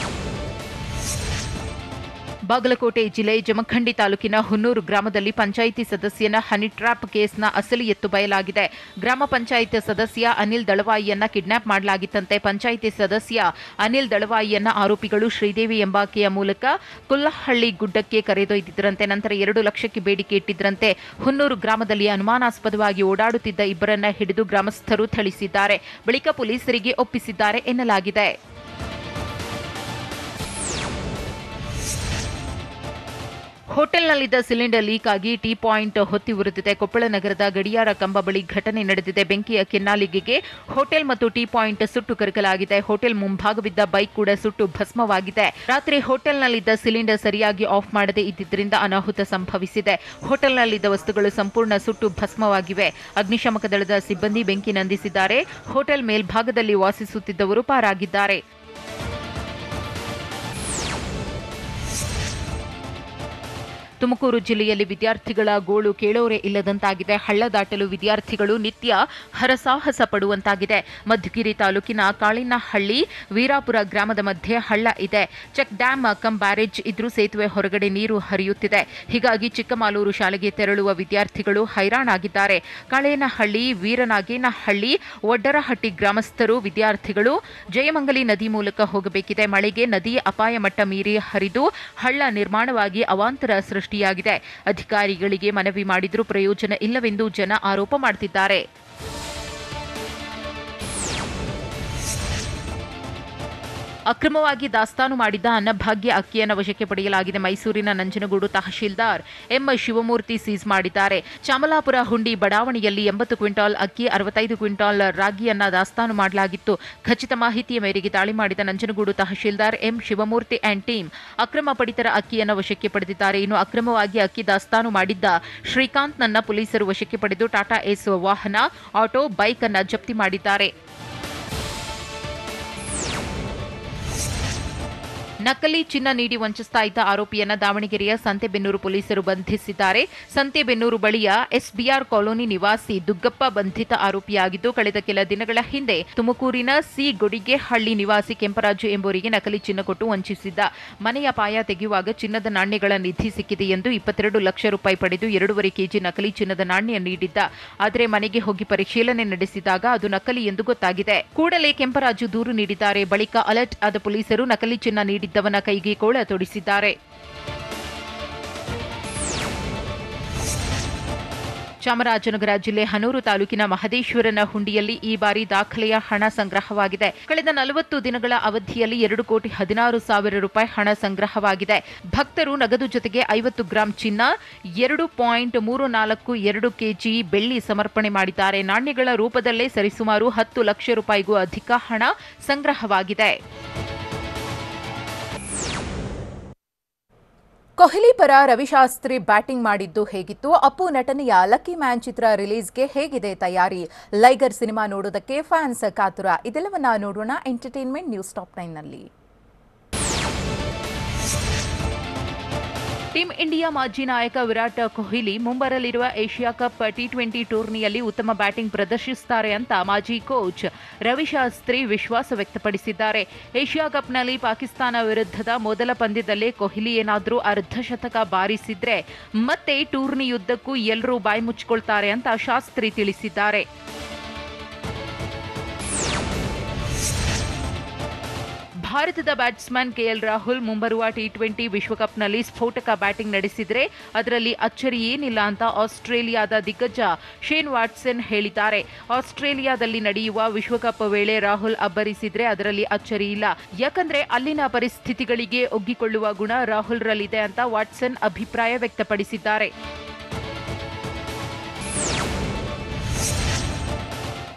ಬಾಗಲಕೋಟೆ ಜಿಲ್ಲೆ ಜಮಖಂಡಿ ತಾಲೂಕಿನ ಹುನ್ನೂರು ಗ್ರಾಮದಲ್ಲಿ ಪಂಚಾಯಿತಿ ಸದಸ್ಯನ ಹನಿ ಟ್ರ್ಯಾಪ್ ಕೇಸ್ನ ಅಸಲಿ ಎತ್ತು ಬಯಲಾಗಿದೆ. ಗ್ರಾಮ ಪಂಚಾಯಿತಿ ಸದಸ್ಯ ಅನಿಲ್ ದಳವಾಯಿಯನ್ನ ಕಿಡ್ನಾಪ್ ಮಾಡಲಾಗಿತ್ತಂತೆ. ಪಂಚಾಯಿತಿ ಸದಸ್ಯ ಅನಿಲ್ ದಳವಾಯಿಯನ್ನ ಆರೋಪಿಗಳು ಶ್ರೀದೇವಿ ಎಂಬಾಕೆಯ ಮೂಲಕ ಕುಲ್ಲಹಳ್ಳಿ ಗುಡ್ಡಕ್ಕೆ ಕರೆದೊಯ್ದಿದ್ದರಂತೆ. ನಂತರ 2 ಲಕ್ಷಕ್ಕೆ ಬೇಡಿಕೆ ಇಟ್ಟಿದ್ದರಂತೆ. ಹುನ್ನೂರು ಗ್ರಾಮದಲ್ಲಿ ಅನುಮಾನಾಸ್ಪದವಾಗಿ ಓಡಾಡುತ್ತಿದ್ದ ಇಬ್ಬರನ್ನ ಹಿಡಿದು ಗ್ರಾಮಸ್ಥರು ಥಳಿಸಿದ್ದಾರೆ. ಬಳಿಕ ಪೊಲೀಸರಿಗೆ ಒಪ್ಪಿಸಿದ್ದಾರೆ ಎನ್ನಲಾಗಿದೆ. ಹೋಟೆಲ್ನಲ್ಲಿದ್ದ ಸಿಲಿಂಡರ್ ಲೀಕ್ ಆಗಿ ಟೀ ಪಾಯಿಂಟ್ ಹೊತ್ತಿ ಉರಿದಿದೆ. ಕೊಪ್ಪಳ ನಗರದ ಗಡಿಯಾರ ಕಂಬ ಬಳಿ ಘಟನೆ ನಡೆದಿದೆ. ಬೆಂಕಿಯ ಕೆನ್ನಾಲಿಗೆಗೆ ಹೋಟೆಲ್ ಮತ್ತು ಟೀ ಪಾಯಿಂಟ್ ಸುಟ್ಟು ಕರಕಲಾಗಿದೆ. ಹೋಟೆಲ್ ಮುಂಭಾಗವಿದ್ದ ಬೈಕ್ ಕೂಡ ಸುಟ್ಟು ಭಸ್ಮವಾಗಿದೆ. ರಾತ್ರಿ ಹೋಟೆಲ್ನಲ್ಲಿದ್ದ ಸಿಲಿಂಡರ್ ಸರಿಯಾಗಿ ಆಫ್ ಮಾಡದೇ ಇದ್ದಿದ್ದರಿಂದ ಅನಾಹುತ ಸಂಭವಿಸಿದೆ. ಹೋಟೆಲ್ನಲ್ಲಿದ್ದ ವಸ್ತುಗಳು ಸಂಪೂರ್ಣ ಸುಟ್ಟು ಭಸ್ಮವಾಗಿವೆ. ಅಗ್ನಿಶಾಮಕ ದಳದ ಸಿಬ್ಬಂದಿ ಬೆಂಕಿ ನಂದಿಸಿದ್ದಾರೆ. ಹೋಟೆಲ್ ಮೇಲ್ಭಾಗದಲ್ಲಿ ವಾಸಿಸುತ್ತಿದ್ದವರು ಪಾರಾಗಿದ್ದಾರೆ. ತುಮಕೂರು ಜಿಲ್ಲೆಯಲ್ಲಿ ವಿದ್ಯಾರ್ಥಿಗಳ ಗೋಳು ಕೇಳೋರೆ ಇಲ್ಲದಂತಾಗಿದೆ. ಹಳ್ಳ ದಾಟಲು ವಿದ್ಯಾರ್ಥಿಗಳು ನಿತ್ಯ ಹರಸಾಹಸ ಪಡುವಂತಾಗಿದೆ. ಮಧುಗಿರಿ ತಾಲೂಕಿನ ಕಾಳಿನಹಳ್ಳಿ ವೀರಾಪುರ ಗ್ರಾಮದ ಮಧ್ಯೆ ಹಳ್ಳ ಇದೆ. ಚೆಕ್ ಡ್ಯಾಂ ಕಮ್ ಬ್ಯಾರೇಜ್ ಇದ್ರೂ ಸೇತುವೆ ಹೊರಗಡೆ ನೀರು ಹರಿಯುತ್ತಿದೆ. ಹೀಗಾಗಿ ಚಿಕ್ಕಮಾಲೂರು ಶಾಲೆಗೆ ತೆರಳುವ ವಿದ್ಯಾರ್ಥಿಗಳು ಹೈರಾಣಾಗಿದ್ದಾರೆ. ಕಾಳೇನಹಳ್ಳಿ, ವೀರನಾಗೇನಹಳ್ಳಿ, ಒಡ್ಡರಹಟ್ಟಿ ಗ್ರಾಮಸ್ಥರು ವಿದ್ಯಾರ್ಥಿಗಳು ಜಯಮಂಗಲಿ ನದಿ ಮೂಲಕ ಹೋಗಬೇಕಿದೆ. ಮಳೆಗೆ ನದಿ ಅಪಾಯ ಮಟ್ಟ ಮೀರಿ ಹರಿದು ಹಳ್ಳ ನಿರ್ಮಾಣವಾಗಿ ಅವಾಂತರ ಸೃಷ್ಟಿಯಾಗಿದೆ. ಅಧಿಕಾರಿಗಳಿಗೆ ಮನವಿ ಮಾಡಿದರೂ ಪ್ರಯೋಜನ ಇಲ್ಲವೆಂದು ಜನ ಆರೋಪ ಮಾಡುತ್ತಿದ್ದಾರೆ. ಅಕ್ರಮವಾಗಿ ದಾಸ್ತಾನು ಮಾಡಿದ್ದ ಅನ್ನಭಾಗ್ಯ ಅಕ್ಕಿಯನ್ನು ವಶಕ್ಕೆ ಪಡೆಯಲಾಗಿದೆ. ಮೈಸೂರಿನ ನಂಜನಗೂಡು ತಹಶೀಲ್ದಾರ್ ಎಂ ಶಿವಮೂರ್ತಿ ಸೀಸ್ ಮಾಡಿದ್ದಾರೆ. ಚಾಮಲಾಪುರ ಹುಂಡಿ ಬಡಾವಣೆಯಲ್ಲಿ 80 ಕ್ವಿಂಟಾಲ್ ಅಕ್ಕಿ, 65 ಕ್ವಿಂಟಾಲ್ ರಾಗಿಯನ್ನ ದಾಸ್ತಾನು ಮಾಡಲಾಗಿತ್ತು. ಖಚಿತ ಮಾಹಿತಿಯ ಮೇರೆಗೆ ದಾಳಿ ಮಾಡಿದ Nanjangud tahsildar M Shivamurthy and team ಅಕ್ರಮ ಪಡಿತರ ಅಕ್ಕಿಯನ್ನು ವಶಕ್ಕೆ ಪಡೆದಿದ್ದಾರೆ. ಇನ್ನು ಅಕ್ರಮವಾಗಿ ಅಕ್ಕಿ ದಾಸ್ತಾನು ಮಾಡಿದ್ದ ಶ್ರೀಕಾಂತ್ನನ್ನ ಪೊಲೀಸರು ವಶಕ್ಕೆ ಪಡೆದು ಟಾಟಾ ಏಸ್ ವಾಹನ, ಆಟೋ, ಬೈಕ್ ಅನ್ನು ಜಪ್ತಿ ಮಾಡಿದ್ದಾರೆ. ನಕಲಿ ಚಿನ್ನ ನೀಡಿ ವಂಚಿಸ್ತಾ ಇದ್ದ ಆರೋಪಿಯನ್ನ ದಾವಣಗೆರೆಯ ಸಂತೆಬೆನ್ನೂರು ಪೊಲೀಸರು ಬಂಧಿಸಿದ್ದಾರೆ. ಸಂತೆಬೆನ್ನೂರು ಬಳಿಯ ಎಸ್ಬಿಆರ್ ಕಾಲೋನಿ ನಿವಾಸಿ ದುಗ್ಗಪ್ಪ ಬಂಧಿತ ಆರೋಪಿಯಾಗಿದ್ದು, ಕಳೆದ ಕೆಲ ದಿನಗಳ ಹಿಂದೆ ತುಮಕೂರಿನ ಸಿ ಗೊಡಿಗೆಹಳ್ಳಿ ನಿವಾಸಿ ಕೆಂಪರಾಜು ಎಂಬುವರಿಗೆ ನಕಲಿ ಚಿನ್ನ ಕೊಟ್ಟು ವಂಚಿಸಿದ್ದ. ಮನೆಯ ಪಾಯ ತೆಗೆಯುವಾಗ ಚಿನ್ನದ ನಾಣ್ಯಗಳ ನಿಧಿ ಸಿಕ್ಕಿದೆ ಎಂದು 22 ಲಕ್ಷ ರೂಪಾಯಿ ಪಡೆದು 2.5 ಕೆಜಿ ನಕಲಿ ಚಿನ್ನದ ನಾಣ್ಯ ನೀಡಿದ್ದ. ಆದರೆ ಮನೆಗೆ ಹೋಗಿ ಪರಿಶೀಲನೆ ನಡೆಸಿದಾಗ ಅದು ನಕಲಿ ಎಂದು ಗೊತ್ತಾಗಿದೆ. ಕೂಡಲೇ ಕೆಂಪರಾಜು ದೂರು ನೀಡಿದ್ದಾರೆ. ಬಳಿಕ ಅಲರ್ಟ್ ಆದ ಪೊಲೀಸರು ನಕಲಿ ಚಿನ್ನ ನೀಡಿದ್ದವನ ಕೈಗೆ ಕೋಳ ತೊಡಿಸಿದ್ದಾರೆ. ಚಾಮರಾಜನಗರ ಜಿಲ್ಲೆ ಹನೂರು ತಾಲೂಕಿನ ಮಹದೇಶ್ವರನ ಹುಂಡಿಯಲ್ಲಿ ಈ ಬಾರಿ ದಾಖಲೆಯ ಹಣ ಸಂಗ್ರಹವಾಗಿದೆ. ಕಳೆದ 40 ದಿನಗಳ ಅವಧಿಯಲ್ಲಿ 2,16,00,000 ರೂಪಾಯಿ ಹಣ ಸಂಗ್ರಹವಾಗಿದೆ. ಭಕ್ತರು ನಗದು ಜೊತೆಗೆ 50 ಗ್ರಾಂ ಚಿನ್ನ, 2.342 ಕೆಜಿ ಬೆಳ್ಳಿ ಸಮರ್ಪಣೆ ಮಾಡಿದ್ದಾರೆ. ನಾಣ್ಯಗಳ ರೂಪದಲ್ಲೇ ಸರಿಸುಮಾರು 10 ಲಕ್ಷ ರೂಪಾಯಿಗೂ ಅಧಿಕ ಹಣ ಸಂಗ್ರಹವಾಗಿದೆ. ಕೊಹ್ಲಿ ಪರ ರವಿಶಾಸ್ತ್ರಿ ಬ್ಯಾಟಿಂಗ್ ಮಾಡಿದ್ದು ಹೇಗಿತ್ತು? ಅಪ್ಪು ನಟನೆಯ ಲಕ್ಕಿ ಮ್ಯಾನ್ ಚಿತ್ರ ರಿಲೀಸ್ಗೆ ಹೇಗಿದೆ ತಯಾರಿ? ಲೈಗರ್ ಸಿನಿಮಾ ನೋಡೋದಕ್ಕೆ ಫ್ಯಾನ್ಸ್ ಕಾತುರ. ಇದೆಲ್ಲವನ್ನ ನೋಡೋಣ ಎಂಟರ್ಟೈನ್ಮೆಂಟ್ ನ್ಯೂಸ್ ಟಾಪ್ 9ನಲ್ಲಿ. ಟೀಂ ಇಂಡಿಯಾ ಮಾಜಿ ನಾಯಕ ವಿರಾಟ್ ಕೊಹ್ಲಿ ಮುಂಬರಲಿರುವ ಏಷ್ಯಾ ಕಪ್ ಟಿ20 ಟೂರ್ನಿಯಲ್ಲಿ ಉತ್ತಮ ಬ್ಯಾಟಿಂಗ್ ಪ್ರದರ್ಶಿಸುತ್ತಾರೆ ಅಂತ ಮಾಜಿ ಕೋಚ್ ರವಿಶಾಸ್ತ್ರಿ ವಿಶ್ವಾಸ ವ್ಯಕ್ತಪಡಿಸಿದ್ದಾರೆ. ಏಷ್ಯಾ ಕಪ್ನಲ್ಲಿ ಪಾಕಿಸ್ತಾನ ವಿರುದ್ಧದ ಮೊದಲ ಪಂದ್ಯದಲ್ಲೇ ಕೊಹ್ಲಿ ಏನಾದರೂ ಅರ್ಧಶತಕ ಬಾರಿಸಿದ್ರೆ ಮತ್ತೆ ಟೂರ್ನಿಯುದ್ದಕ್ಕೂ ಎಲ್ಲರೂ ಬಾಯಿ ಮುಚ್ಚಿಕೊಳ್ತಾರೆ ಅಂತ ಶಾಸ್ತ್ರಿ ತಿಳಿಸಿದ್ದಾರೆ. ಭಾರತದ ಬ್ಯಾಟ್ಸ್ಮನ್ ಕೆಎಲ್ ರಾಹುಲ್ ಮುಂಬರುವ ಟಿ20 ವಿಶ್ವಕಪ್ನಲ್ಲಿ ಸ್ಫೋಟಕ ಬ್ಯಾಟಿಂಗ್ ನಡೆಸಿದರೆ ಅದರಲ್ಲಿ ಅಚ್ಚರಿ ಏನಿಲ್ಲ ಅಂತ ಆಸ್ಟ್ರೇಲಿಯಾದ ದಿಗ್ಗಜ ಶೇನ್ ವಾಟ್ಸನ್ ಹೇಳಿದ್ದಾರೆ. ಆಸ್ಟ್ರೇಲಿಯಾದಲ್ಲಿ ನಡೆಯುವ ವಿಶ್ವಕಪ್ ವೇಳೆ ರಾಹುಲ್ ಅಬ್ಬರಿಸಿದ್ರೆ ಅದರಲ್ಲಿ ಅಚ್ಚರಿ ಇಲ್ಲ, ಯಾಕಂದ್ರೆ ಅಲ್ಲಿನ ಪರಿಸ್ಥಿತಿಗಳಿಗೆ ಒಗ್ಗಿಕೊಳ್ಳುವ ಗುಣ ರಾಹುಲ್ರಲ್ಲಿದೆ ಅಂತ ವಾಟ್ಸನ್ ಅಭಿಪ್ರಾಯ ವ್ಯಕ್ತಪಡಿಸಿದ್ದಾರೆ.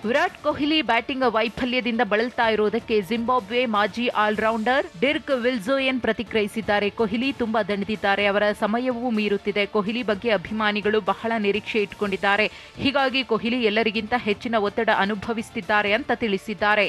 ವಿರಾಟ್ ಕೊಹ್ಲಿ ಬ್ಯಾಟಿಂಗ್ ವೈಫಲ್ಯದಿಂದ ಬಳಲ್ತಾ ಇರೋದಕ್ಕೆ ಜಿಂಬಾಬ್ವೆ ಮಾಜಿ ಆಲ್ರೌಂಡರ್ ಡಿರ್ಕ್ ವಿಲ್ಜೋಯನ್ ಪ್ರತಿಕ್ರಿಯಿಸಿದ್ದಾರೆ. ಕೊಹ್ಲಿ ತುಂಬಾ ದಣಿದಿದ್ದಾರೆ, ಅವರ ಸಮಯವೂ ಮೀರುತ್ತಿದೆ. ಕೊಹ್ಲಿ ಬಗ್ಗೆ ಅಭಿಮಾನಿಗಳು ಬಹಳ ನಿರೀಕ್ಷೆ ಇಟ್ಟುಕೊಂಡಿದ್ದಾರೆ. ಹೀಗಾಗಿ ಕೊಹ್ಲಿ ಎಲ್ಲರಿಗಿಂತ ಹೆಚ್ಚಿನ ಒತ್ತಡ ಅನುಭವಿಸುತ್ತಿದ್ದಾರೆ ಅಂತ ತಿಳಿಸಿದ್ದಾರೆ.